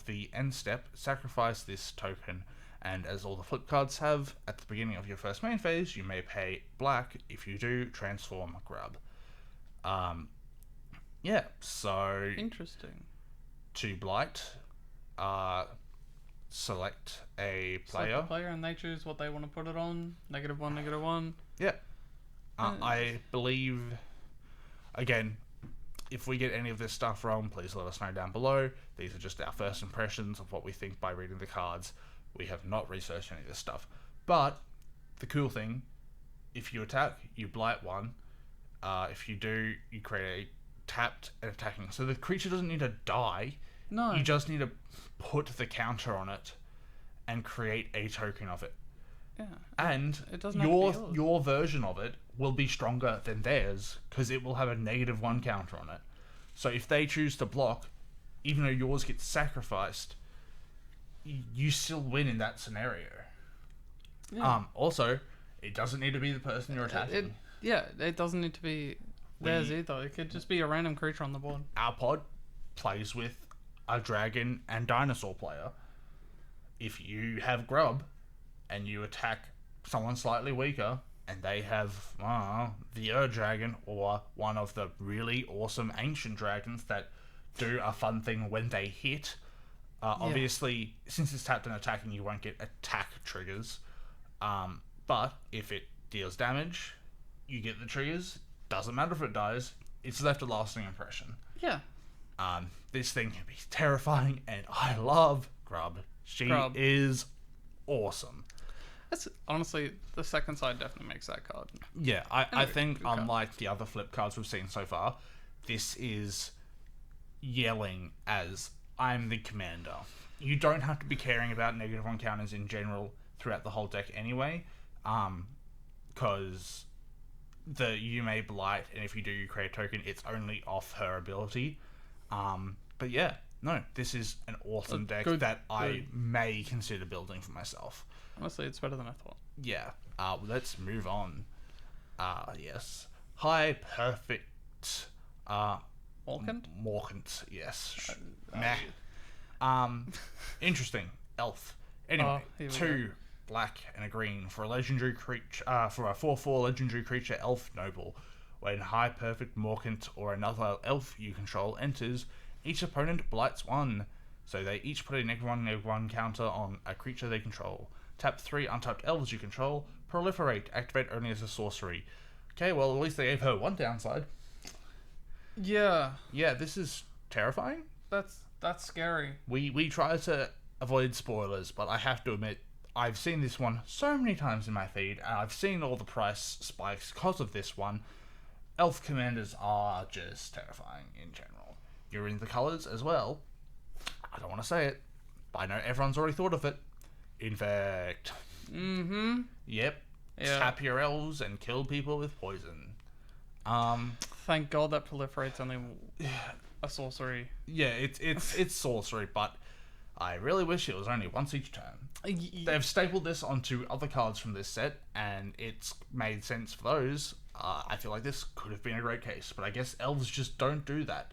the end step, sacrifice this token, and as all the flip cards have, at the beginning of your first main phase, you may pay black. If you do, transform Grub. Yeah, so Interesting. to blight, select a Select player. the player and they choose what they want to put it on. -1, -1. Yeah. I believe, again, if we get any of this stuff wrong, please let us know down below. These are just our first impressions of what we think by reading the cards. We have not researched any of this stuff. But the cool thing, if you attack, you blight 1. If you do, you create a tapped and attacking. So the creature doesn't need to die. No. You just need to put the counter on it and create a token of it. Yeah. And It doesn't have to be yours. your version of it will be stronger than theirs because it will have a -1 counter on it. So if they choose to block, even though yours gets sacrificed, you still win in that scenario. Yeah. Also, it doesn't need to be the person you're attacking. It doesn't need to be theirs either. It could just be a random creature on the board. Our pod plays with a dragon and dinosaur player. If you have Grub and you attack someone slightly weaker and they have the Dragon or one of the really awesome ancient dragons that do a fun thing when they hit, obviously since it's tapped and attacking, you won't get attack triggers, but if it deals damage, you get the triggers. Doesn't matter if it dies, it's left a lasting impression. Yeah. This thing can be terrifying, and I love Grub. She is awesome. That's honestly, the second side definitely makes that card. Yeah, I think card. unlike the other flip cards we've seen so far, this is yelling as I'm the commander. You don't have to be caring about -1 counters in general throughout the whole deck anyway, because you may blight, and if you do, you create a token. It's only off her ability. But yeah, no, this is an awesome deck that I may consider building for myself. Honestly, it's better than I thought. Yeah. Let's move on. Yes. High perfect Morkant? Morkant, yes. Uh, Interesting. Elf. Anyway, here we 2 black and a green for a legendary creature for a 4/4 legendary creature elf noble. When high perfect Morkant or another elf you control enters, each opponent blights 1. So they each put a -1/-1 counter on a creature they control. Tap 3 untapped elves you control. Proliferate. Activate only as a sorcery. Okay, well at least they gave her one downside. Yeah, Yeah, this is terrifying. that's scary. We try to avoid spoilers, but I have to admit, I've seen this one so many times in my feed, and I've seen all the price spikes because of this one. Elf commanders are just terrifying in general. You're in the colours as well. I don't want to say it, but I know everyone's already thought of it. Infect. Mm-hmm. Yep. Yeah. Tap your elves and kill people with poison. Thank God that proliferate's only a sorcery. Yeah, it's sorcery, but I really wish it was only once each turn. They've stapled this onto other cards from this set, and it's made sense for those. I feel like this could have been a great case, but I guess elves just don't do that.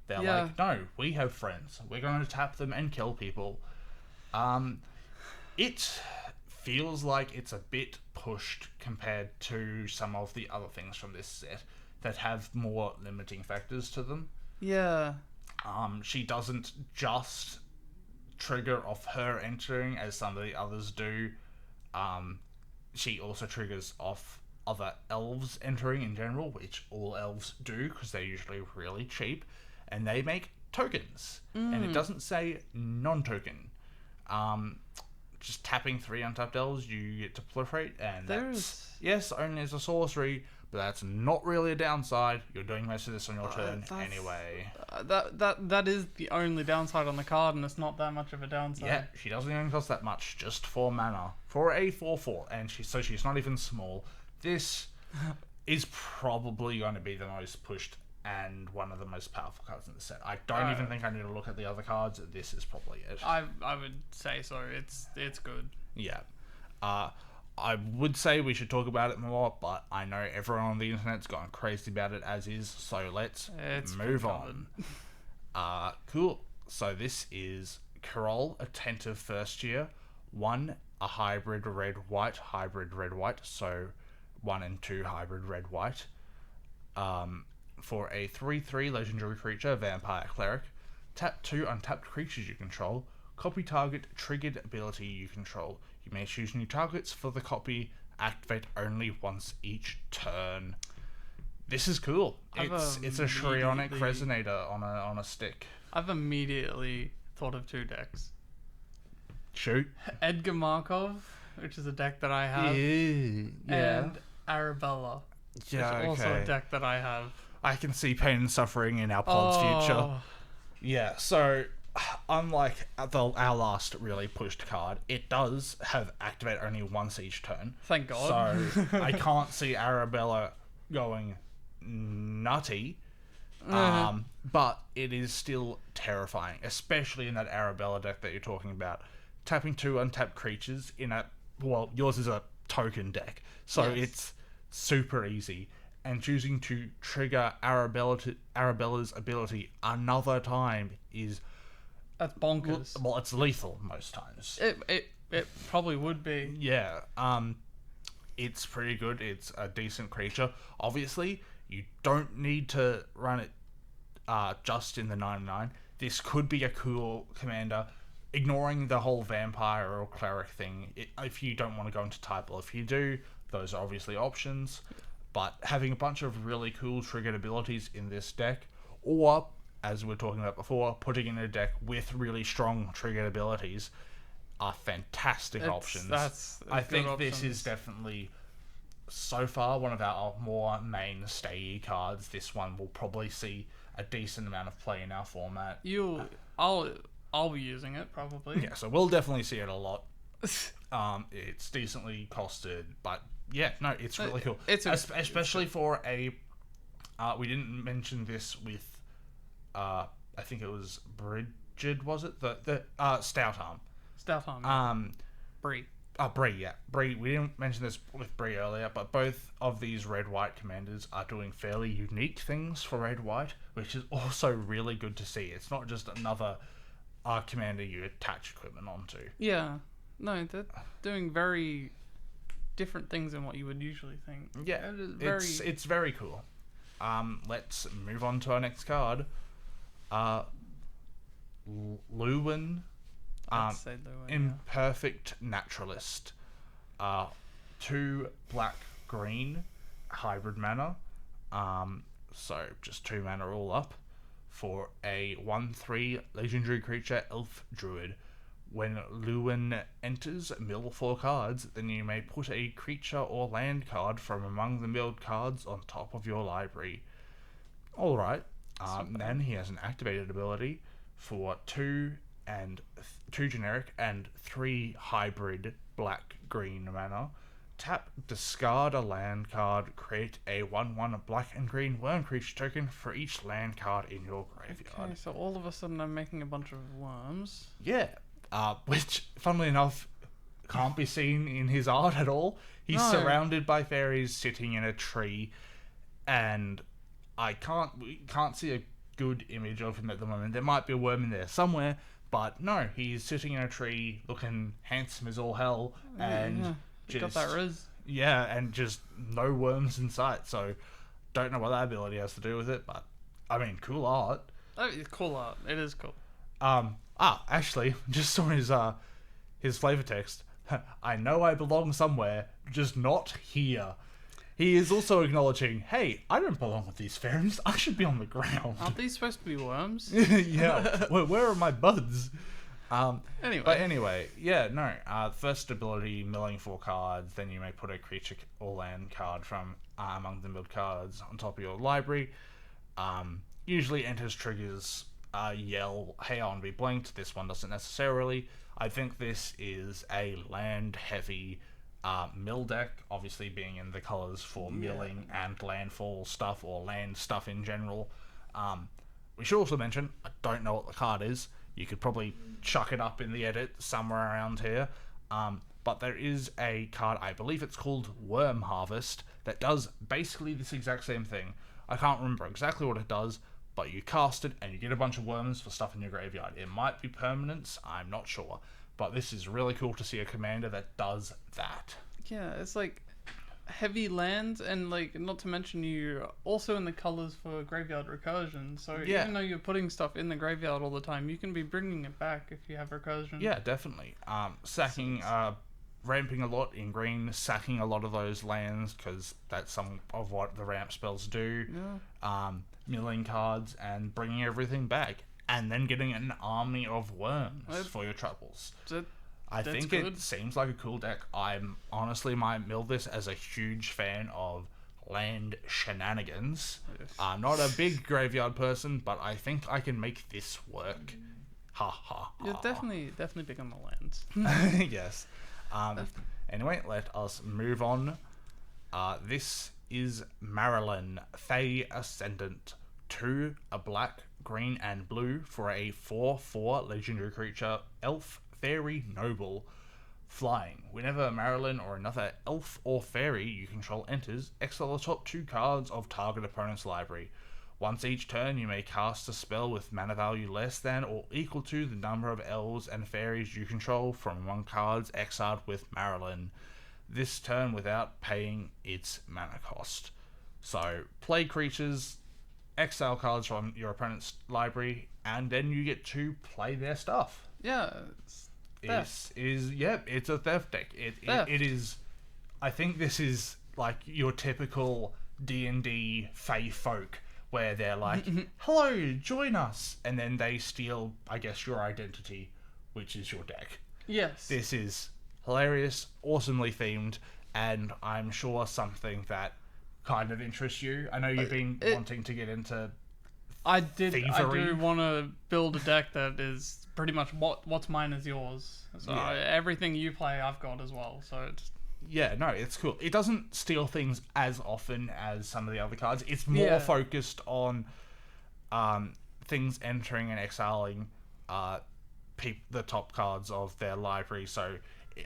They're Yeah. like, no, we have friends. We're going to tap them and kill people. It feels like it's a bit pushed compared to some of the other things from this set that have more limiting factors to them. Yeah. She doesn't just trigger off her entering as some of the others do. She also triggers off other elves entering in general, which all elves do because they're usually really cheap, and they make tokens. And it doesn't say non-token. Just tapping 3 untapped elves, you get to proliferate, and that's, yes, only as a sorcery, but that's not really a downside. You're doing most of this on your turn anyway. That is the only downside on the card, and it's not that much of a downside. Yeah, she doesn't even cost that much, just 4 mana for a 4/4, and she's not even small. This is probably going to be the most pushed and one of the most powerful cards in the set. I don't even think I need to look at the other cards. This is probably it. I would say so. It's good. Yeah. I would say we should talk about it more, but I know everyone on the internet's gone crazy about it as is, so let's move on. Cool. So this is Carol, Attentive First Year, 1, a hybrid red-white, so 1 and 2 hybrid red-white. For a 3/3 legendary creature, Vampire Cleric, tap 2 untapped creatures you control, copy target triggered ability you control. You may choose new targets for the copy, activate only once each turn. This is cool. It's a Shrionic Resonator on a stick. I've immediately thought of 2 decks. Shoot. Edgar Markov, which is a deck that I have, and Arabella, which is also a deck that I have. I can see pain and suffering in our pod's future. Yeah, so unlike our last really pushed card, it does have activate only once each turn. Thank God. So I can't see Arabella going nutty. But it is still terrifying, especially in that Arabella deck that you're talking about. Tapping 2 untapped creatures in yours is a token deck, so it's super easy. And choosing to trigger Arabella's ability another time is... That's bonkers. Well, it's lethal most times. It probably would be. Yeah. It's pretty good. It's a decent creature. Obviously, you don't need to run it just in the 99. This could be a cool commander, ignoring the whole vampire or cleric thing. If you don't want to go into type, or if you do, those are obviously options. But having a bunch of really cool triggered abilities in this deck, or, as we were talking about before, putting in a deck with really strong triggered abilities are fantastic options. I think this is definitely, so far, one of our more mainstay cards. This one will probably see a decent amount of play in our format. I'll be using it, probably. Yeah, so we'll definitely see it a lot. It's decently costed, but yeah, no, it's really cool. Especially for a... we didn't mention this with... I think it was Bridget, was it? The Stout Arm. Stout Arm. Bree. Bree, yeah. Bree, we didn't mention this with Bree earlier, but both of these red-white commanders are doing fairly unique things for red-white, which is also really good to see. It's not just another commander you attach equipment onto. Yeah. No, they're doing very different things than what you would usually think. Yeah, It is very... it's very cool. Let's move on to our next card. Lorwyn, I'd say Lorwyn, Imperfect Naturalist. 2 black green hybrid mana. So just 2 mana all up for a 1/3 legendary creature elf druid. When Lorwyn enters, mill 4 cards, then you may put a creature or land card from among the milled cards on top of your library. Alright, then he has an activated ability for 2 generic and 3 hybrid black-green mana. Tap, discard a land card, create a 1/1 black and green worm creature token for each land card in your graveyard. Okay, so all of a sudden I'm making a bunch of worms. Yeah, which, funnily enough, can't be seen in his art at all. He's surrounded by fairies sitting in a tree, and we can't see a good image of him at the moment. There might be a worm in there somewhere, but no, he's sitting in a tree, looking handsome as all hell, and got that riz. Yeah, and just no worms in sight. So, don't know what that ability has to do with it, but I mean, cool art. Oh, it's cool art. It is cool. Actually, just saw his flavor text. I know I belong somewhere, just not here. He is also acknowledging, hey, I don't belong with these fairies. I should be on the ground. Aren't these supposed to be worms? Yeah. Where are my buds? Anyway, yeah, no. First ability, milling 4 cards. Then you may put a creature or land card from among the milled cards on top of your library. Usually enters triggers yell, hey, I want to be blinked. This one doesn't necessarily. I think this is a land-heavy mill deck, obviously being in the colours for milling and landfall stuff, or land stuff in general. We should also mention, I don't know what the card is. You could probably chuck it up in the edit somewhere around here. But there is a card, I believe it's called Worm Harvest, that does basically this exact same thing. I can't remember exactly what it does, but you cast it and you get a bunch of worms for stuff in your graveyard. It might be permanence, I'm not sure. But this is really cool to see a commander that does that. Yeah, it's like heavy lands, and like, not to mention you're also in the colors for graveyard recursion. So even though you're putting stuff in the graveyard all the time, you can be bringing it back if you have recursion. Yeah, definitely. Sacking, ramping a lot in green, sacking a lot of those lands, because that's some of what the ramp spells do. Yeah. Milling cards and bringing everything back, and then getting an army of worms for your troubles. I think good. It seems like a cool deck. I'm honestly might mill this as a huge fan of land shenanigans. Yes. I'm not a big graveyard person, but I think I can make this work. Ha ha. You're definitely big on the lands. Yes. Anyway, let us move on. This is Marilyn, Fey Ascendant. 2, a black, green, and blue for a 4/4 legendary creature, elf, fairy, noble. Flying. Whenever Marilyn or another elf or fairy you control enters, exile the top 2 cards of target opponent's library. Once each turn, you may cast a spell with mana value less than or equal to the number of elves and fairies you control from among cards exiled with Marilyn. This turn without paying its mana cost. So, play creatures, exile cards from your opponent's library, and then you get to play their stuff. Yeah, It's a theft deck. It is. I think this is like your typical D&D Fey folk, where they're like, "Hello, join us," and then they steal, I guess, your identity, which is your deck. Yes. This is hilarious, awesomely themed, and I'm sure something that kind of interests you. I know you've been wanting to get into thievery. I do want to build a deck that is pretty much what's mine is yours. So everything you play, I've got as well. So it's... Yeah, no, it's cool. It doesn't steal things as often as some of the other cards. It's more focused on things entering and exiling the top cards of their library. So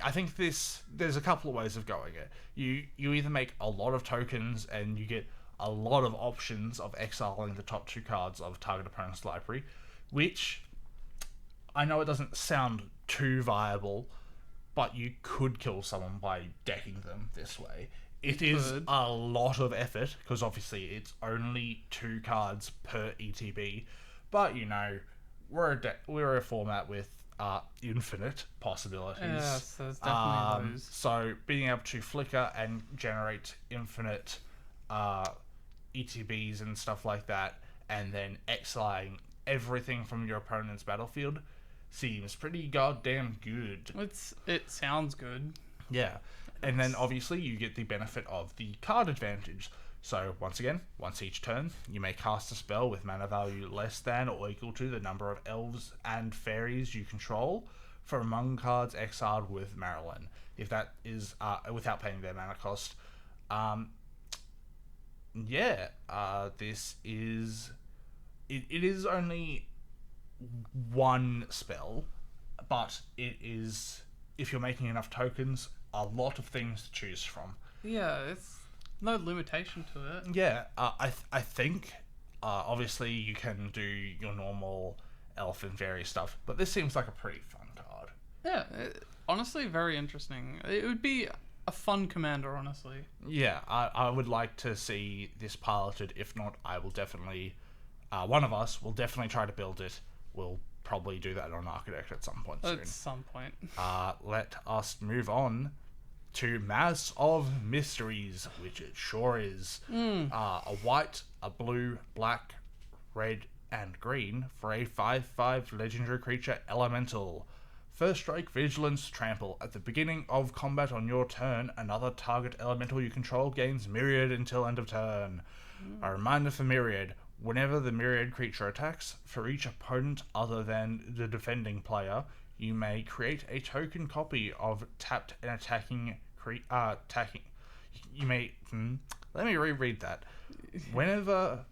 I think there's a couple of ways of going it. You either make a lot of tokens and you get a lot of options of exiling the top 2 cards of target opponent's library, which I know it doesn't sound too viable, but you could kill someone by decking them this way. It is a lot of effort, because obviously it's only 2 cards per ETB, but we're a format with infinite possibilities. Yes, there's definitely those. So being able to flicker and generate infinite ETBs and stuff like that, and then exiling everything from your opponent's battlefield seems pretty goddamn good. It sounds good. Yeah. And then obviously you get the benefit of the card advantage. So once again, once each turn, you may cast a spell with mana value less than or equal to the number of elves and fairies you control from among cards exiled with Marilyn, if that is without paying their mana cost. This is it is only one spell, but it is, if you're making enough tokens, a lot of things to choose from. Yeah, it's no limitation to it. Yeah, I think obviously you can do your normal elf and fairy stuff, but this seems like a pretty fun card. Yeah, honestly, very interesting. It would be a fun commander, honestly. Yeah, I would like to see this piloted. If not, I will definitely, one of us will definitely try to build it. We'll probably do that on Archidekt at some point soon. At some point. Let us move on to Mass of Mysteries, which it sure is. A white, a blue, black, red, and green for a 5/5 legendary creature elemental. First strike, vigilance, trample. At the beginning of combat on your turn, another target elemental you control gains Myriad until end of turn. A reminder for Myriad: whenever the Myriad creature attacks, for each opponent other than the defending player, you may create a token copy of tapped and attacking You may let me reread that. Whenever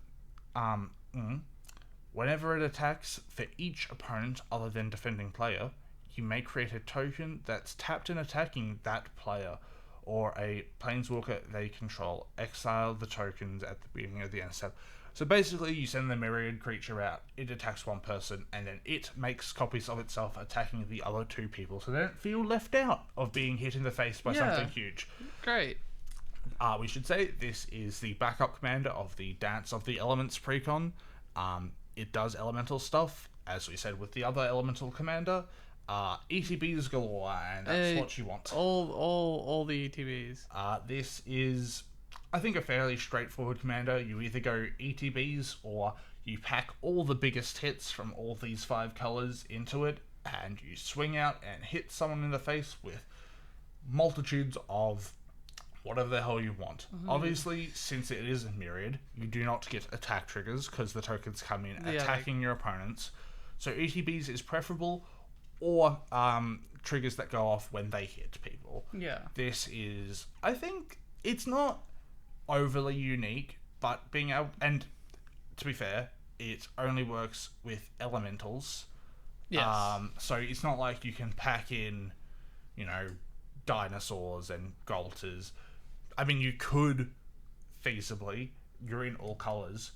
it attacks, for each opponent other than defending player, you may create a token that's tapped and attacking that player or a planeswalker they control. Exile the tokens at the beginning of the end step. So basically, you send the Myriad creature out, it attacks one person, and then it makes copies of itself attacking the other 2 people, so they don't feel left out of being hit in the face by something huge. Great. We should say this is the backup commander of the Dance of the Elements precon. It does elemental stuff, as we said with the other elemental commander. ETBs galore, and that's what you want. All the ETBs. This is, I think, a fairly straightforward commander. You either go ETBs or you pack all the biggest hits from all these 5 colors into it, and you swing out and hit someone in the face with multitudes of whatever the hell you want. Obviously, since it is a Myriad, you do not get attack triggers because the tokens come in attacking your opponents. So ETBs is preferable, or triggers that go off when they hit people. Yeah. This is, I think, it's not overly unique, but being able, and to be fair, it only works with elementals. Yes. So it's not like you can pack in, dinosaurs and golters. I mean, you could feasibly, you're in all colors,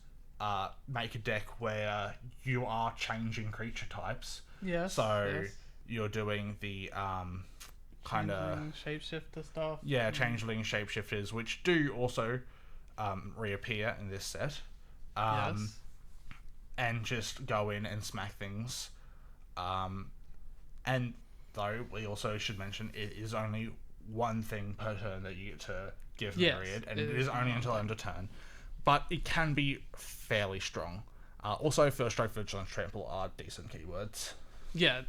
make a deck where you are changing creature types. Yes. So you're doing the kind of shapeshifter stuff. Yeah, changeling shapeshifters, which do also reappear in this set. Yes. And just go in and smack things. And though we also should mention it is only one thing per turn that you get to give Myriad, and it is only until end of turn. But it can be fairly strong. Also, First Strike, Vigilance, Trample are decent keywords. Yeah,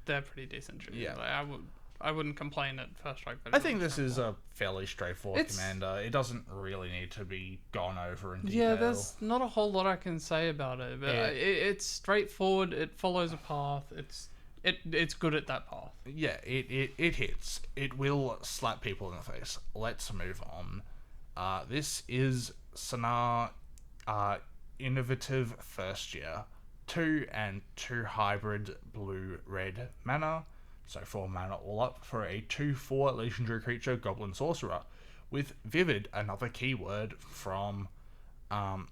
they're pretty decent. Yeah. Like, I wouldn't complain at First Strike. I think this is a fairly straightforward commander. It doesn't really need to be gone over in detail. Yeah, there's not a whole lot I can say about it, but it's straightforward. It follows a path. It's good at that path. Yeah, it hits. It will slap people in the face. Let's move on. This is Sonar Innovative First Year. 2 and 2 hybrid blue-red mana. So 4 mana all up for a 2/4 legendary creature, Goblin Sorcerer, with Vivid, another keyword from, or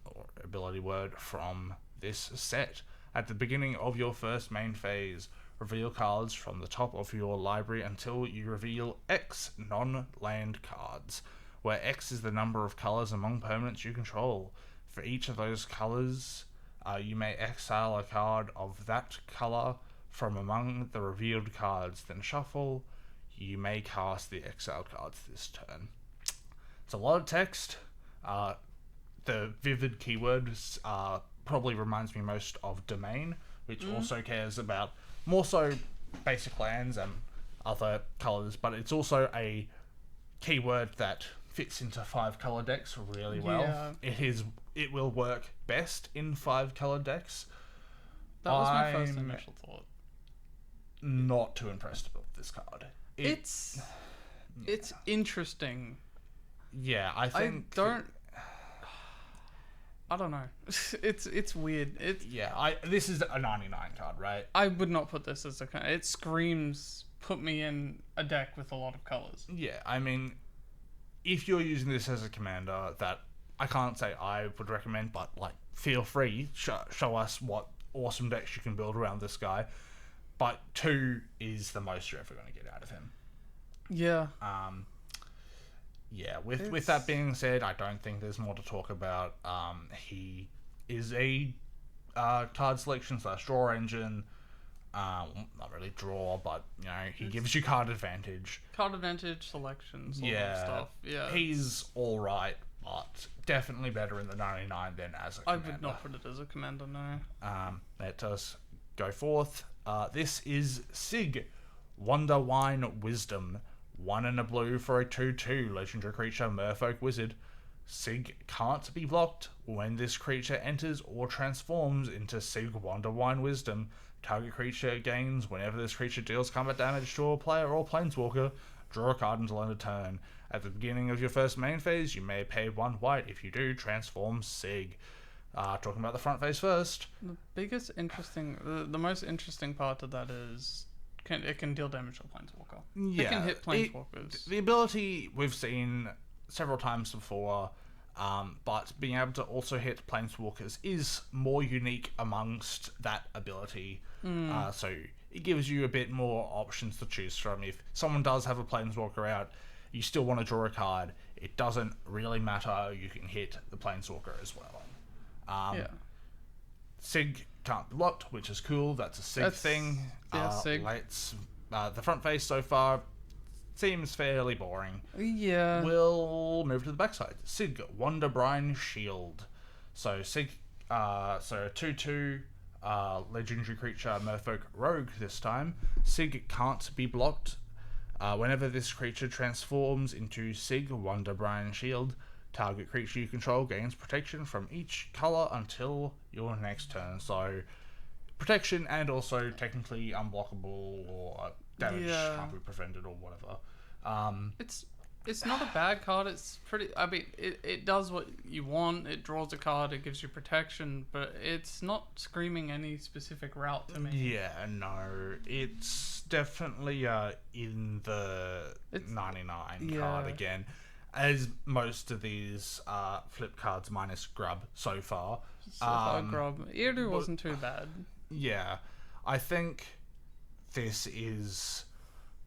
ability word from this set. At the beginning of your first main phase, reveal cards from the top of your library until you reveal X non-land cards, where X is the number of colors among permanents you control. For each of those colors, you may exile a card of that color from among the revealed cards, then shuffle. You may cast the exiled cards this turn. It's a lot of text. The Vivid keywords probably reminds me most of Domain, which also cares about more so basic lands and other colors, but it's also a keyword that fits into 5-color decks really well. Yeah. It will work best in 5-color decks. That was my first initial thought. Not too impressed with this card. It's interesting. Yeah, I think I don't know. It's weird. This is a 99 card, right? I would not put this as a kind. It screams put me in a deck with a lot of colors. Yeah, I mean, if you're using this as a commander, that I can't say I would recommend, but like, feel free, show us what awesome decks you can build around this guy. But 2 is the most you're ever going to get out of him. Yeah. Yeah, with that being said, I don't think there's more to talk about. He is a card selection / draw engine. Not really draw, but he gives you card advantage. Card advantage, selections, all that stuff. Yeah. He's alright, but definitely better in the 99 than as a commander. I would not put it as a commander, no. Let us go forth. This is Sig, Wonderwine Wisdom. 1 and a blue for a 2/2 legendary creature, Merfolk Wizard. Sig can't be blocked. When this creature enters or transforms into Sig Wonderwine Wisdom, target creature gains whenever this creature deals combat damage to a player or planeswalker. Draw a card until end of turn. At the beginning of your first main phase, you may pay 1 white. If you do, transform Sig. Talking about the front phase first. The most interesting part of that is it can deal damage to a planeswalker. Yeah, it can hit planeswalkers. The ability we've seen several times before, but being able to also hit planeswalkers is more unique amongst that ability. So it gives you a bit more options to choose from. If someone does have a planeswalker out, you still want to draw a card. It doesn't really matter. You can hit the planeswalker as well. Sig can't be blocked, which is cool. That's a Sig thing. Sig. The front face so far seems fairly boring. Yeah. We'll move to the backside. Sig, Wonderbrine Shield. So Sig, so 2/2 legendary creature, Merfolk Rogue this time. Sig can't be blocked. Whenever this creature transforms into Sig, Wonderbrine Shield, target creature you control gains protection from each color until your next turn. So protection and also technically unblockable or damage can't be prevented or whatever. It's not a bad card. It's pretty. I mean, it does what you want. It draws a card. It gives you protection, but it's not screaming any specific route to me. Yeah, no, it's definitely in the 99 card again. As most of these flip cards minus Grub so far. Grub. Irdu wasn't too bad. Yeah. I think this is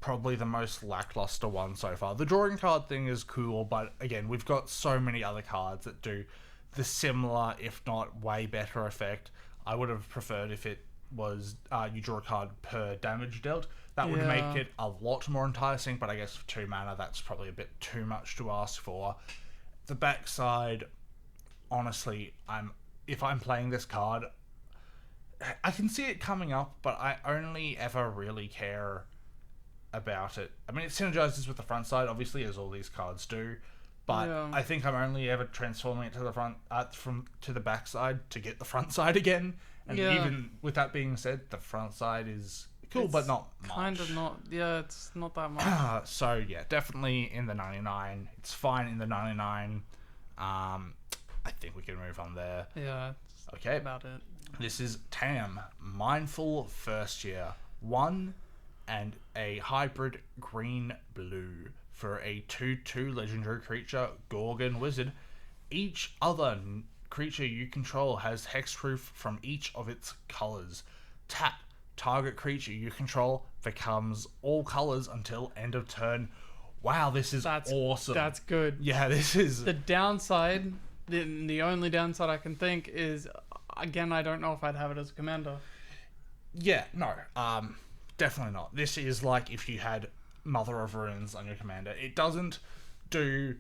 probably the most lackluster one so far. The drawing card thing is cool, but again, we've got so many other cards that do the similar, if not way better effect. I would have preferred if it was you draw a card per damage dealt. That would make it a lot more enticing, but I guess for 2 mana, that's probably a bit too much to ask for. The backside, honestly, if I'm playing this card, I can see it coming up, but I only ever really care about it. I mean, it synergizes with the front side, obviously, as all these cards do, but I think I'm only ever transforming it to the front, to the backside to get the front side again. And even with that being said, the front side is cool, but not much. Kind of not. Yeah, it's not that much. So yeah, definitely in the 99. It's fine in the 99. I think we can move on there. Yeah. Okay. About it. This is Tam, Mindful First Year. 1 and a hybrid green-blue for a 2/2 legendary creature, Gorgon Wizard. Each other creature you control has hexproof from each of its colors. Tap. Target creature you control becomes all colors until end of turn. Wow, this is awesome. That's good. Yeah, this is... The downside, the only downside I can think is, again, I don't know if I'd have it as a commander. Yeah, no. Definitely not. This is like if you had Mother of Runes on your commander. It doesn't do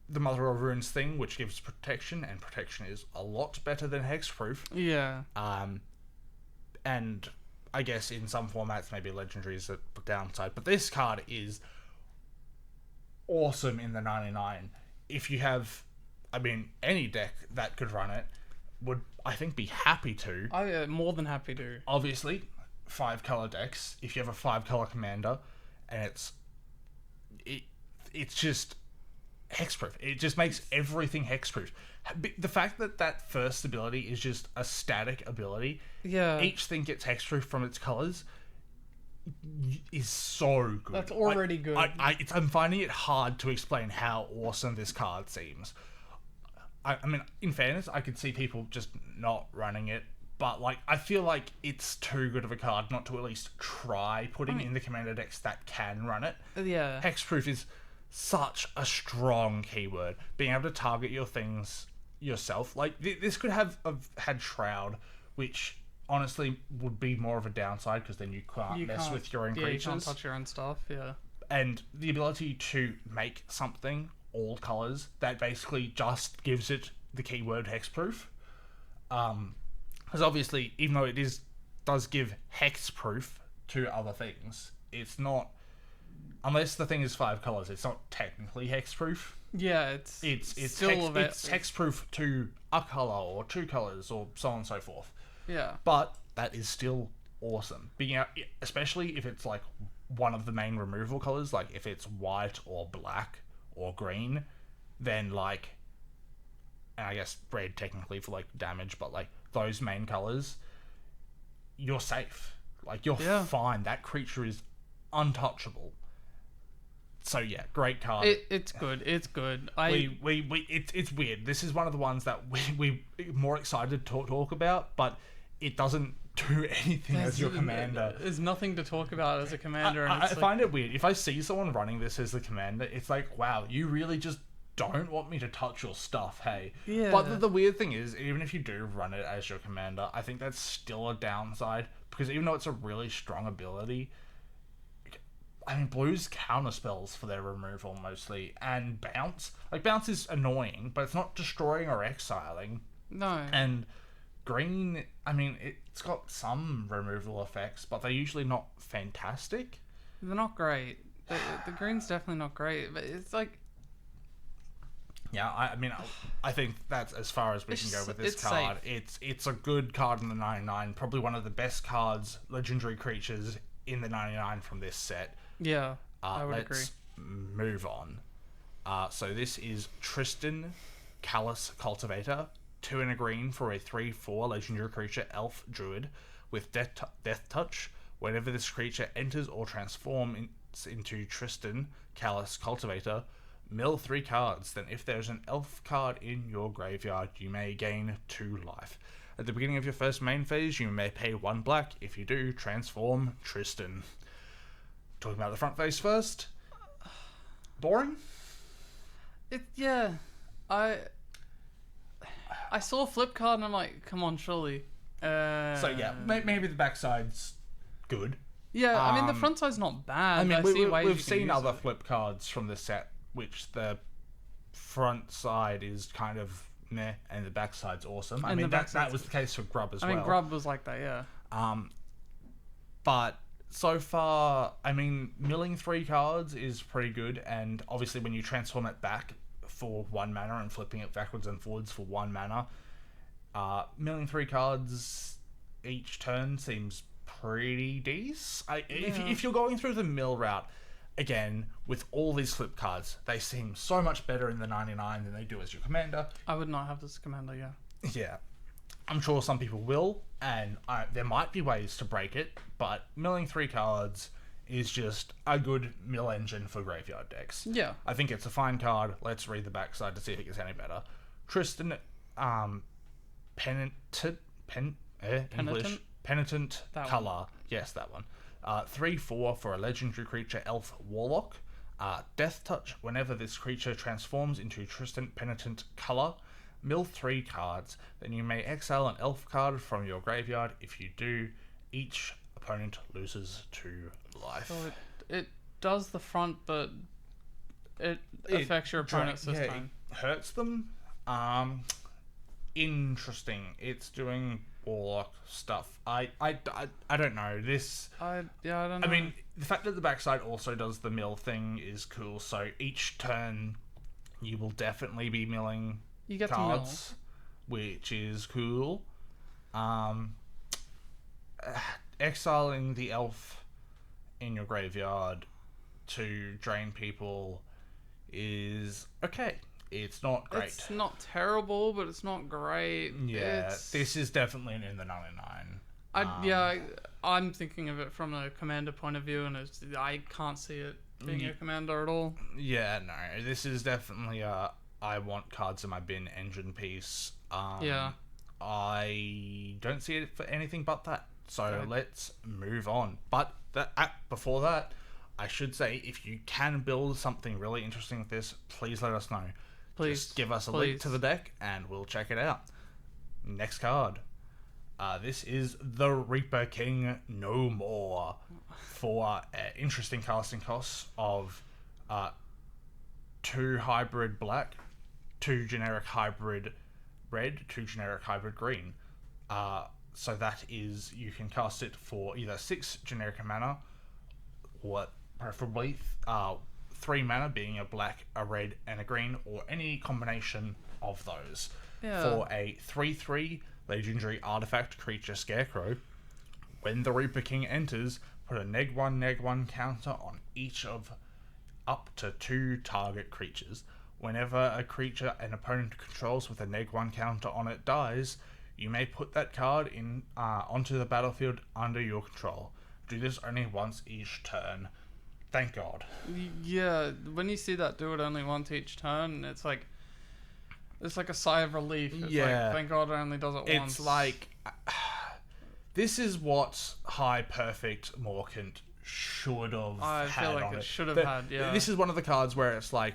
the Mother of Runes thing, which gives protection, and protection is a lot better than hexproof. Yeah. And I guess in some formats, maybe legendary is a downside. But this card is awesome in the 99. If you have, I mean, any deck that could run it would, I think, be happy to. I'm more than happy to. Obviously, 5-color decks. If you have a 5-color commander, and it's just hexproof. It just makes everything hexproof. The fact that that first ability is just a static ability, Yeah. each thing gets hexproof from its colors, is so good. That's already good. I'm finding it hard to explain how awesome this card seems. I mean, in fairness, I could see people just not running it, but like I feel like it's too good of a card not to at least try putting in the commander decks that can run it. Yeah. Hexproof is such a strong keyword. Being able to target your things yourself, like this could have had Shroud, which honestly would be more of a downside because then you can't mess with your own creatures. You can't touch your own stuff. Yeah. And the ability to make something all colors that basically just gives it the keyword hexproof. Because obviously, even though it does give hexproof to other things, it's not, unless the thing is 5 colors, it's not technically hexproof. Yeah, it's still it's hexproof to a color or 2 colors or so on and so forth. Yeah. But that is still awesome. Being out, especially if it's like one of the main removal colors, like if it's white or black or green, then like, and I guess red technically for like damage, but like those main colors, you're safe. Like you're fine. That creature is untouchable. So yeah, great card. It's good. It's good. It's weird. This is one of the ones that we're more excited to talk about, but it doesn't do anything as your commander. There's nothing to talk about as a commander. I find it weird. If I see someone running this as the commander, it's like, wow, you really just don't want me to touch your stuff, hey? Yeah. But the weird thing is, even if you do run it as your commander, I think that's still a downside, because even though it's a really strong ability, I mean, blues counter spells for their removal mostly, and bounce. Like, bounce is annoying, but it's not destroying or exiling. No. And green, I mean, it's got some removal effects, but they're usually not fantastic. They're not great. The green's definitely not great, but it's like... Yeah, I mean, I think that's as far as we can go with this card. Safe. It's a good card in the 99, probably one of the best cards, legendary creatures in the 99 from this set. Yeah, I would agree. Let's move on. So this is Tristan, Callous Cultivator, 2 and a green for a 3/4 legendary creature, Elf Druid, with Death Touch. Whenever this creature enters or transforms into Tristan, Callous Cultivator, mill 3 cards. Then if there's an elf card in your graveyard, you may gain 2 life. At the beginning of your first main phase, you may pay 1 black. If you do, transform Tristan. Talking about the front face first. Boring? I saw a flip card and I'm like, come on, surely. So yeah, maybe the backside's good. Yeah, I mean the front side's not bad. I mean, we've seen other flip cards from the set, which the front side is kind of meh, and the backside's awesome. I mean that was the case for Grub as well. I mean Grub was like that, yeah. But so far, I mean, milling 3 cards is pretty good, and obviously when you transform it back for 1 mana and flipping it backwards and forwards for 1 mana, milling 3 cards each turn seems pretty decent. If you're going through the mill route, again, with all these flip cards, they seem so much better in the 99 than they do as your commander. I would not have this commander, yeah. Yeah. I'm sure some people will, and there might be ways to break it, but milling 3 cards is just a good mill engine for graveyard decks. Yeah. I think it's a fine card. Let's read the backside to see if it gets any better. Tristan, Penitent, English, Penitent That Color. one. Yes, that one. 3/4 for a legendary creature, Elf Warlock. Death Touch. Whenever this creature transforms into Tristan Penitent Color, mill 3 cards. Then you may exile an elf card from your graveyard. If you do, each opponent loses 2 life. So it does the front, but it affects your opponents this time. It hurts them. Interesting. It's doing Warlock stuff. I don't know. This. I don't know. I mean, the fact that the backside also does the mill thing is cool. So each turn, you will definitely be milling you get cards, which is cool. Exiling the elf in your graveyard to drain people is okay. It's not great. It's not terrible, but it's not great. Yeah, this is definitely in the 99. I'm thinking of it from a commander point of view, and I can't see it being a commander at all. Yeah, no, this is definitely a I want cards in my bin engine piece. I don't see it for anything but that. So let's move on. But before that, I should say, if you can build something really interesting with this, please let us know. Please. Just give us a link to the deck and we'll check it out. Next card. This is the Reaper King No More for interesting casting costs of 2 hybrid black, 2 generic hybrid red, 2 generic hybrid green. So that is, you can cast it for either 6 generic mana, or preferably 3 mana, being a black, a red, and a green, or any combination of those. For a 3/3 legendary artifact creature Scarecrow. When the Reaper King enters, put a -1/-1 counter on each of up to 2 target creatures. Whenever a creature an opponent controls with a -1 counter on it dies, you may put that card in onto the battlefield under your control. Do this only once each turn. Thank God. Yeah, when you see that do it only once each turn, it's like a sigh of relief. It's like, thank God it only does it once. It's like, this is what High Perfect Morkant should have had. I feel like it should have had, yeah. This is one of the cards where it's like,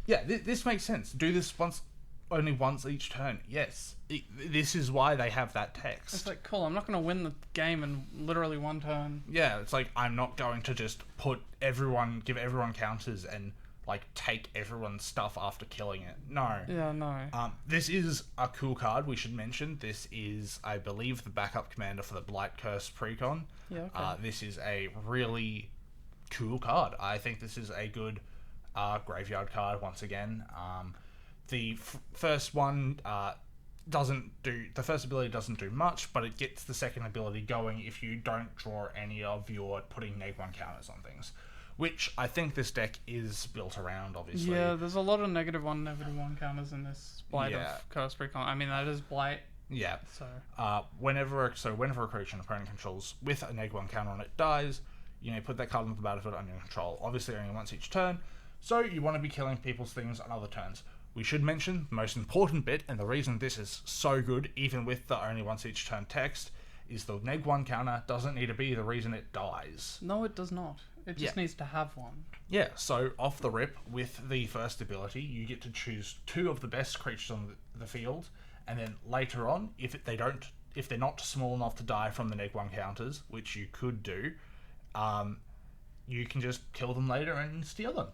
yeah, this makes sense. Do this only once each turn. Yes. This is why they have that text. It's like, cool, I'm not going to win the game in literally one turn. Yeah, it's like, I'm not going to just give everyone counters and like take everyone's stuff after killing it. No. Yeah, no. This is a cool card. We should mention this is, I believe, the backup commander for the Blight Curse precon. Yeah. Okay. This is a really cool card. I think this is a good graveyard card once again. The first one the first ability doesn't do much, but it gets the second ability going if you don't draw any of your putting -1 counters on things, which I think this deck is built around, obviously. Yeah, there's a lot of -1 counters in this Blight of Curse Precon. I mean, that is Blight. Yeah. So whenever a creature an opponent controls with a -1 counter on it dies, you may put that card on the battlefield under your control. Obviously only once each turn, so you want to be killing people's things on other turns. We should mention the most important bit, and the reason this is so good, even with the only once each turn text, is the -1 counter doesn't need to be the reason it dies. No, it does not. It just needs to have one. Yeah, so off the rip, with the first ability, you get to choose 2 of the best creatures on the field, and then later on, if they're not small enough to die from the -1 counters, which you could do, you can just kill them later and steal them.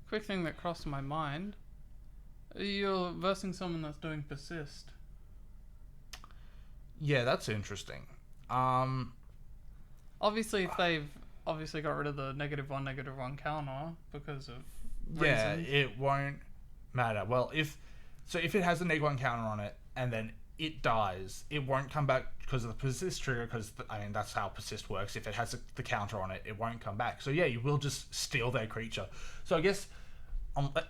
Quick thing that crossed my mind. You're versing someone that's doing persist. Yeah, that's interesting. Obviously, if they've got rid of the -1/-1 counter because of reasons. Yeah, it won't matter. Well, if it has a -1 counter on it and then it dies, it won't come back because of the persist trigger, because that's how persist works. If it has the counter on it, it won't come back. So yeah, you will just steal their creature. So I guess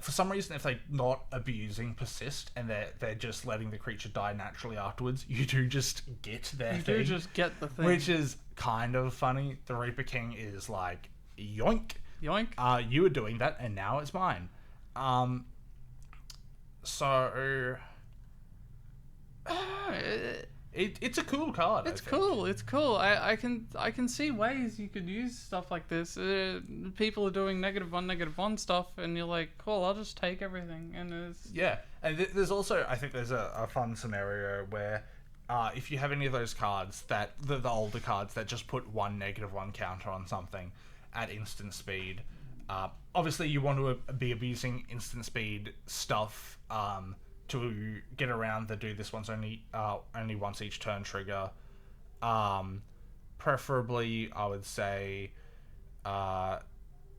for some reason, if they're not abusing persist and they're just letting the creature die naturally afterwards, you do just get their You thing. do just get the thing. Which is kind of funny. The Reaper King is like, yoink. Yoink. You were doing that, and now it's mine. So it's a cool card. It's cool. It's cool. I can see ways you could use stuff like this. People are doing -1/-1 stuff, and you're like, cool. I'll just take everything, and it's Yeah, and there's also, I think there's a fun scenario where if you have any of those cards that the older cards that just put 1 -1 counter on something at instant speed. Obviously, you want to be abusing instant speed stuff to get around the do this once only once each turn trigger. Preferably, I would say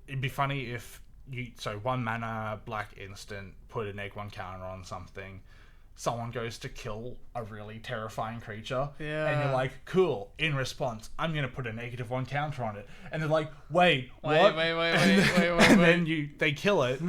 it'd be funny if you 1 mana black instant put a -1 counter on something. Someone goes to kill a really terrifying creature, and you're like, cool, in response, I'm going to put a -1 counter on it. And they're like, wait, what? Wait. And then they kill it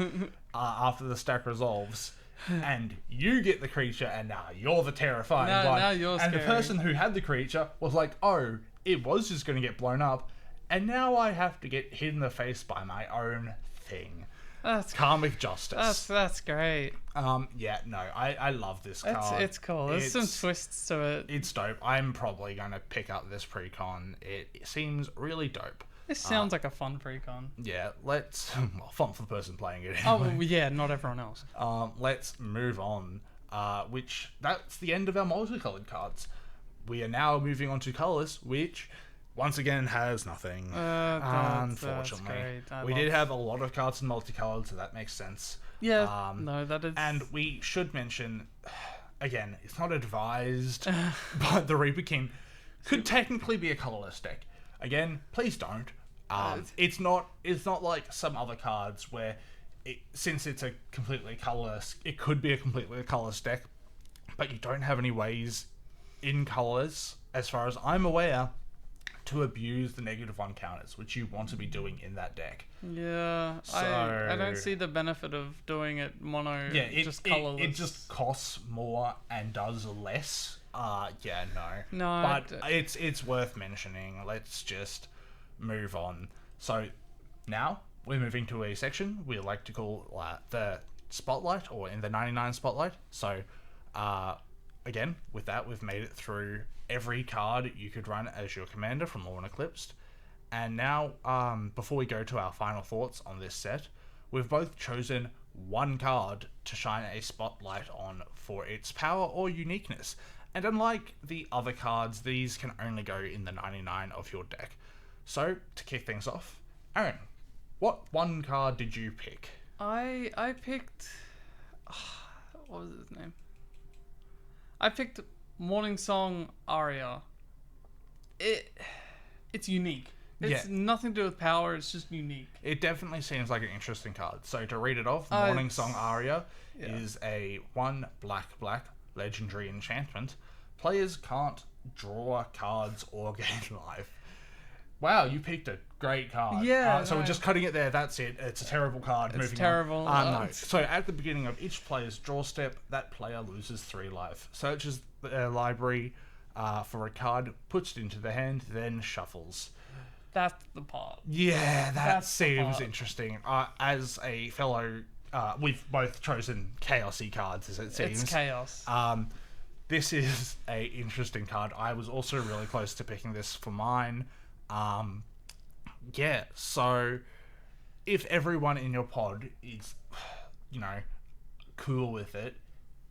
after the stack resolves, and you get the creature, and now you're the terrifying one. Now you're and scary. the person who had the creature was like, oh, it was just going to get blown up, and now I have to get hit in the face by my own thing. That's Karmic justice. That's great. I love this card. It's cool. There's some twists to it. It's dope. I'm probably going to pick up this precon. It seems really dope. This sounds like a fun precon. Yeah, fun for the person playing it. Oh, Anyway. yeah, not everyone else. Let's move on. That's the end of our multicolored cards. We are now moving on to colorless, which once again has nothing. Unfortunately, we did have a lot of cards in multicolored, so that makes sense. Yeah, no, that is. And we should mention, again, it's not advised, but the Reaper King could technically be a colorless deck. Again, please don't. It's not like some other cards where, since it's a completely colorless, it could be a completely colorless deck, but you don't have any ways in colors, as far as I'm aware, to abuse the -1 counters, which you want to be doing in that deck. Yeah, So, I don't see the benefit of doing it mono. Yeah, just colorless. It just costs more and does less. No. No, But it's worth mentioning. Let's just move on. So now we're moving to a section we like to call the Spotlight, or in the 99 Spotlight. So again, with that, we've made it through every card you could run as your commander from Lorwyn Eclipsed. And now, before we go to our final thoughts on this set, we've both chosen one card to shine a spotlight on for its power or uniqueness. And unlike the other cards, these can only go in the 99 of your deck. So, to kick things off, Aaron, what one card did you pick? I picked... what was his name? I picked Morning Song Aria. It's unique. It's nothing to do with power, it's just unique. It definitely seems like an interesting card. So to read it off, Morning Song Aria is a 1 black legendary enchantment. Players can't draw cards or gain life. Wow, you picked a great card. Yeah. So we're just cutting it there. That's it. It's a terrible card. It's terrible. No. So at the beginning of each player's draw step, that player loses 3 life. Searches their library for a card, puts it into the hand, then shuffles. That's the part. Yeah, that That's seems interesting. As a fellow, we've both chosen chaosy cards, as it seems. It's chaos. This is a interesting card. I was also really close to picking this for mine. So if everyone in your pod is, cool with it,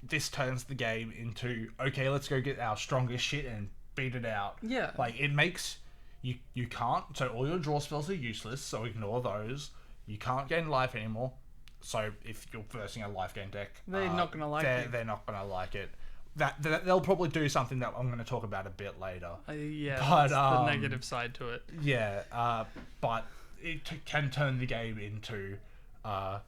this turns the game into, okay, let's go get our strongest shit and beat it out. Yeah. Like, it makes... You can't... So all your draw spells are useless, so ignore those. You can't gain life anymore. So if you're versing a life gain deck... They're not going to like it. They're not going to like it. That they'll probably do something that I'm going to talk about a bit later. But, that's the negative side to it. Yeah, but it can turn the game into,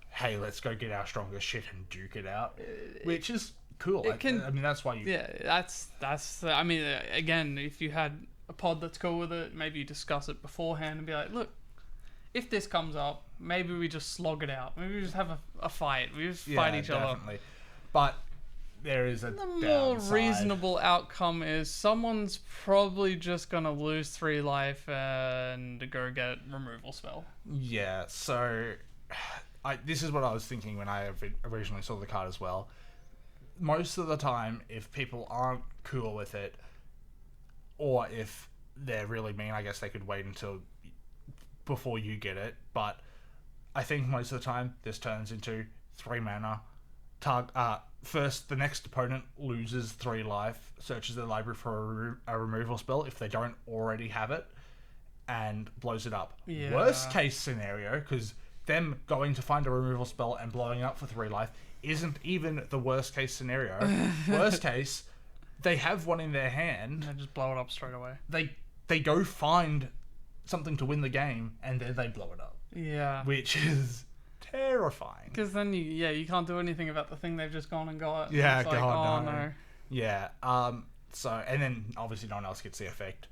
hey, let's go get our strongest shit and duke it out, which is cool. That's why you... Yeah, that's. I mean, again, if you had a pod that's cool with it, maybe you discuss it beforehand and be like, look, if this comes up, maybe we just slog it out. Maybe we just have a fight. We just fight each other. But there is a The more downside. reasonable outcome is someone's probably just gonna lose 3 life and go get removal spell. Yeah, so this is what I was thinking when I originally saw the card as well. Most of the time, if people aren't cool with it, or if they're really mean, I guess they could wait until before you get it. But I think most of the time, this turns into 3 mana. First, the next opponent loses 3 life, searches their library for a removal spell if they don't already have it, and blows it up. Yeah. Worst case scenario, because them going to find a removal spell and blowing up for 3 life isn't even the worst case scenario. Worst case, they have one in their hand. They just blow it up straight away. They go find something to win the game, and then they blow it up. Yeah. Which is terrifying. Because then you can't do anything about the thing they've just gone and got. Yeah, it's like, God, oh, no. Yeah. So, and then obviously no one else gets the effect.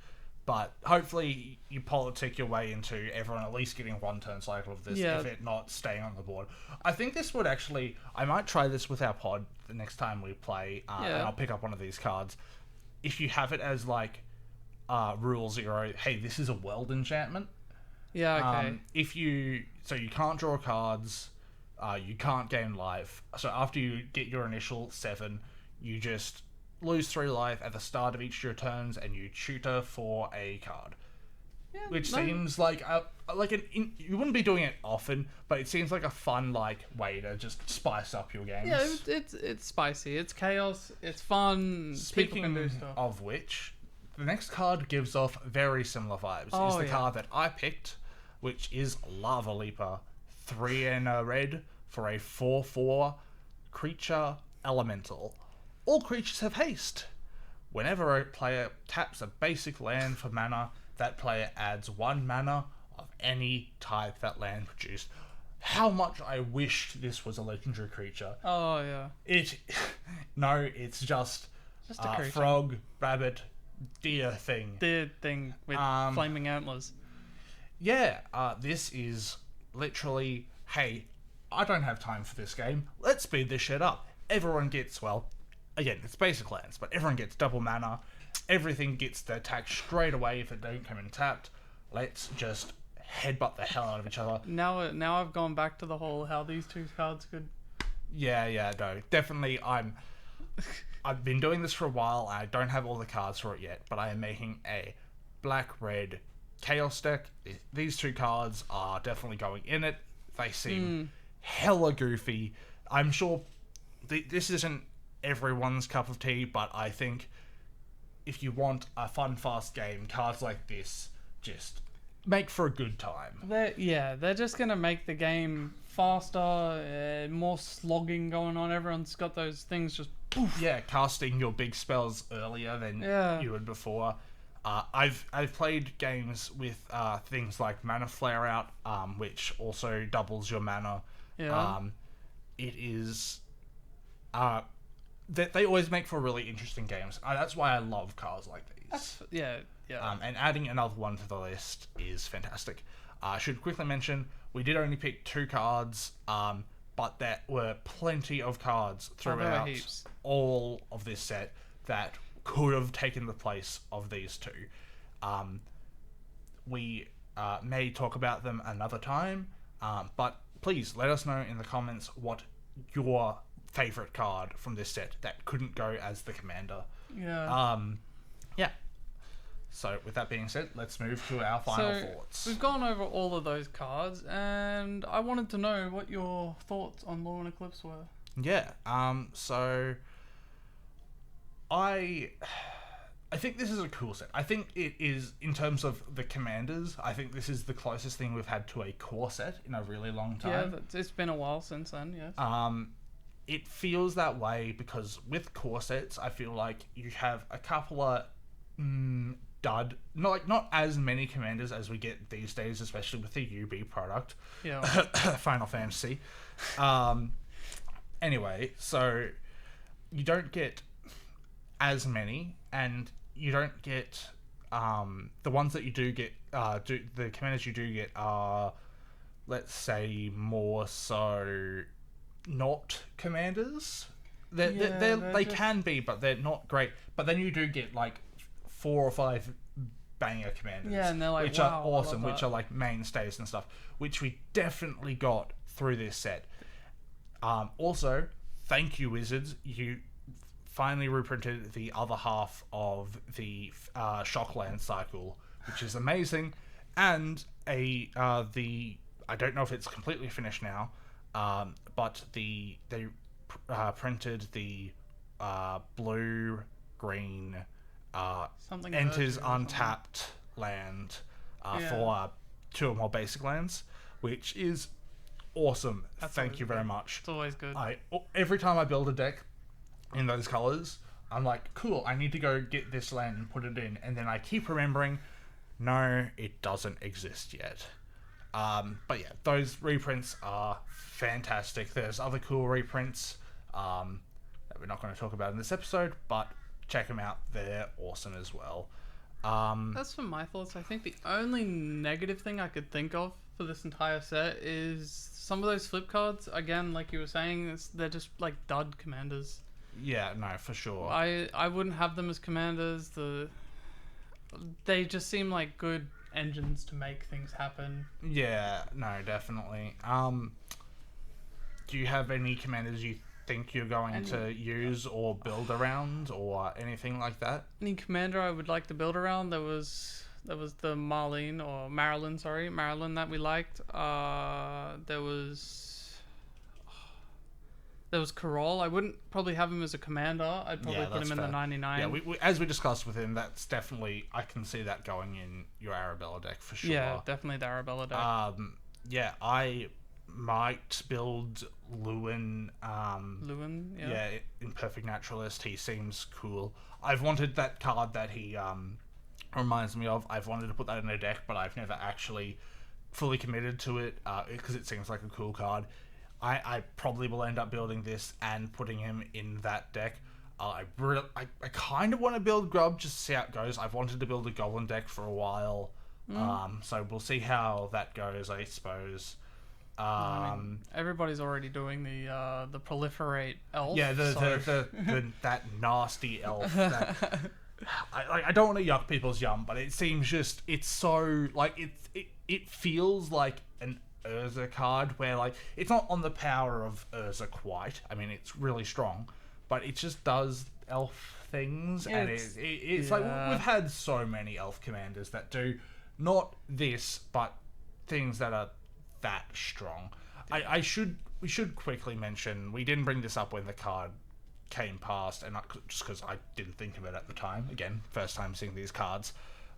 But hopefully you politic your way into everyone at least getting 1 turn cycle of this, if it not staying on the board. I think this would actually... I might try this with our pod the next time we play, and I'll pick up one of these cards. If you have it as, like, Rule 0, hey, this is a world enchantment. Yeah, okay. So you can't draw cards, you can't gain life. So after you get your initial 7, you just lose 3 life at the start of each of your turns, and you tutor for a card. Yeah, Which seems like you wouldn't be doing it often, but it seems like a fun way to just spice up your games. Yeah, it's spicy. It's chaos. It's fun. People can do Speaking stuff. of which, the next card gives off very similar vibes. It's the card that I picked, which is Lava Leaper. 3 and a red for a 4/4 creature elemental. All creatures have haste. Whenever a player taps a basic land for mana, that player adds 1 mana of any type that land produced. How much I wished this was a legendary creature. Oh, yeah. It's just a creature. frog, rabbit, deer thing. Deer thing with flaming antlers. Yeah, this is literally, hey, I don't have time for this game. Let's speed this shit up. Everyone gets, again, it's basic lands, but everyone gets double mana. Everything gets the attack straight away if it don't come in tapped. Let's just headbutt the hell out of each other. Now I've gone back to the whole how these 2 cards could... Yeah, no. Definitely, I've been doing this for a while, and I don't have all the cards for it yet, but I am making a black-red Chaos deck. These 2 cards are definitely going in it. They seem hella goofy. I'm sure this isn't everyone's cup of tea, but I think if you want a fun, fast game, cards like this just make for a good time. They're just going to make the game faster, more slogging going on. Everyone's got those things just poof. Yeah, casting your big spells earlier than you would before. I've played games with things like Mana Flare Out, which also doubles your mana. Yeah. It is... they always make for really interesting games. That's why I love cards like these. Yeah. And adding another one to the list is fantastic. I should quickly mention, we did only pick 2 cards, but there were plenty of cards throughout all of this set that could have taken the place of these 2. We may talk about them another time, but please let us know in the comments what your favorite card from this set that couldn't go as the commander. Yeah. So with that being said, let's move to our final thoughts. We've gone over all of those cards, and I wanted to know what your thoughts on Lorwyn Eclipsed were. Yeah. So I think this is a cool set. I think it is, in terms of the commanders, I think this is the closest thing we've had to a core set in a really long time. Yeah, it's been a while since then, yes. It feels that way because with core sets, I feel like you have a couple of not as many commanders as we get these days, especially with the UB product. Yeah. Final Fantasy. Anyway, so you don't get as many, and you don't get the ones that you do get. The commanders you do get are let's say, more so not commanders. They just... can be, but they're not great. But then you do get like 4 or 5 banger commanders, Yeah, and they're like, which wow, are I love awesome, that. which are like mainstays and stuff, which we definitely got through this set. Also, thank you, Wizards. You finally reprinted the other half of the Shockland cycle, which is amazing, and the I don't know if it's completely finished now, but they printed the blue green Something enters virtue or something. untapped land Yeah. for 2 or more basic lands, which is awesome. That's Thank always you very good. much. It's always good. Every time I build a deck in those colors, I'm like, cool, I need to go get this land and put it in, and then I keep remembering, no, it doesn't exist yet. But yeah, those reprints are fantastic. There's other cool reprints that we're not going to talk about in this episode, but check them out. They're awesome as well. That's for my thoughts. I think the only negative thing I could think of for this entire set is some of those flip cards. Again, like you were saying, they're just like dud commanders. Yeah, no, for sure. I wouldn't have them as commanders. They just seem like good engines to make things happen. Yeah, no, definitely. Do you have any commanders you think you're going to use or build around or anything like that? Any commander I would like to build around, there was the Marilyn that we liked. There was Carol. I wouldn't probably have him as a commander. I'd probably put him in the 99. Yeah, we as we discussed with him, that's definitely, I can see that going in your Arabella deck for sure. Yeah, definitely the Arabella deck. Yeah, I might build Lewin. Lewin, yeah. Yeah, in Perfect Naturalist, he seems cool. I've wanted that card that he reminds me of. I've wanted to put that in a deck, but I've never actually fully committed to it because it seems like a cool card. I probably will end up building this and putting him in that deck. I kind of want to build Grub just to see how it goes. I've wanted to build a Goblin deck for a while, so we'll see how that goes, I suppose. I mean, everybody's already doing the proliferate elf. Yeah, that nasty elf. I don't want to yuck people's yum, but it seems it's so like it feels like an Urza card where like it's not on the power of Urza quite. I mean, it's really strong, but it just does elf things, and it's like we've had so many elf commanders that do not this, but things that are that strong. We should quickly mention, we didn't bring this up when the card came past, and just because I didn't think of it at the time. Again, first time seeing these cards.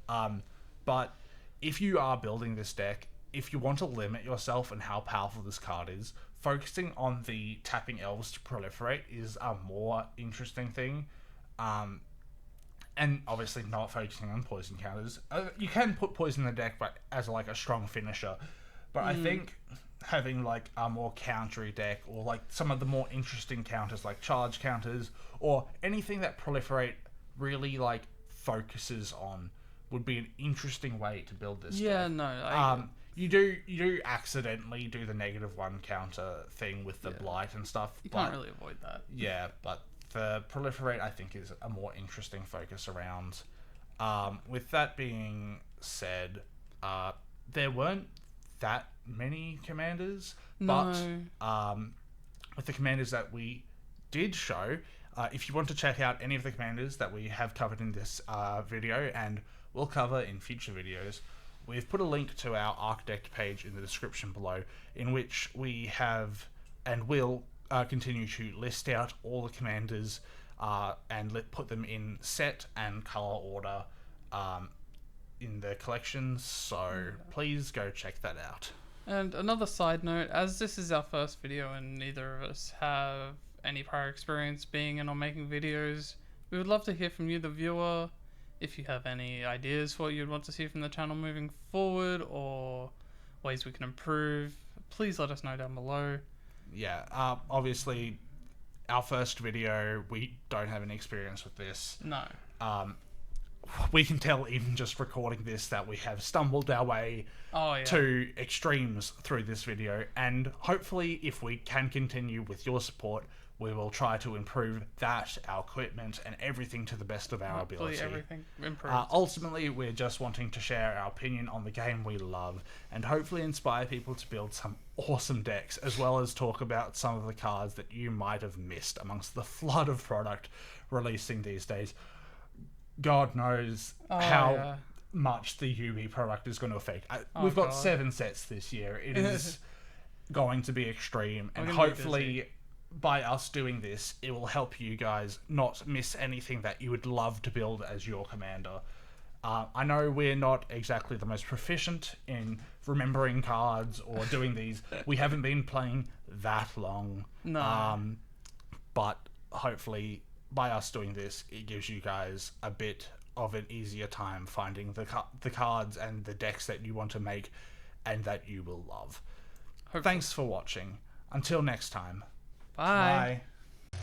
But if you are building this deck, if you want to limit yourself and how powerful this card is, focusing on the tapping elves to proliferate is a more interesting thing. And obviously not focusing on poison counters. You can put poison in the deck, but as like a strong finisher. But I think having like a more countery deck, or like some of the more interesting counters like charge counters, or anything that proliferate really like focuses on, would be an interesting way to build this deck. No. You do accidentally do the -1 counter thing with the blight and stuff. You can't really avoid that. Yeah, but the proliferate I think is a more interesting focus around. With that being said, there weren't that many commanders, but with the commanders that we did show, if you want to check out any of the commanders that we have covered in this video and will cover in future videos, we've put a link to our Archidekt page in the description below, in which we have and will continue to list out all the commanders and put them in set and color order in the collections, so please go check that out. And another side note, as this is our first video and neither of us have any prior experience being in or making videos, we would love to hear from you, the viewer. If you have any ideas for what you'd want to see from the channel moving forward, or ways we can improve, please let us know down below. Yeah, obviously, our first video, we don't have any experience with this. No. we can tell even just recording this that we have stumbled our way to extremes through this video, and hopefully if we can continue with your support, we will try to improve that, our equipment, and everything to the best of our ability. Everything improved. Ultimately, we're just wanting to share our opinion on the game we love, and hopefully inspire people to build some awesome decks, as well as talk about some of the cards that you might have missed amongst the flood of product releasing these days. God knows how much the UB product is going to affect. We've got 7 sets this year. It is going to be extreme, and hopefully by us doing this, it will help you guys not miss anything that you would love to build as your commander. I know we're not exactly the most proficient in remembering cards or doing these. We haven't been playing that long. No. But hopefully by us doing this, it gives you guys a bit of an easier time finding the cards and the decks that you want to make and that you will love. Hopefully. Thanks for watching. Until next time. Bye. Bye.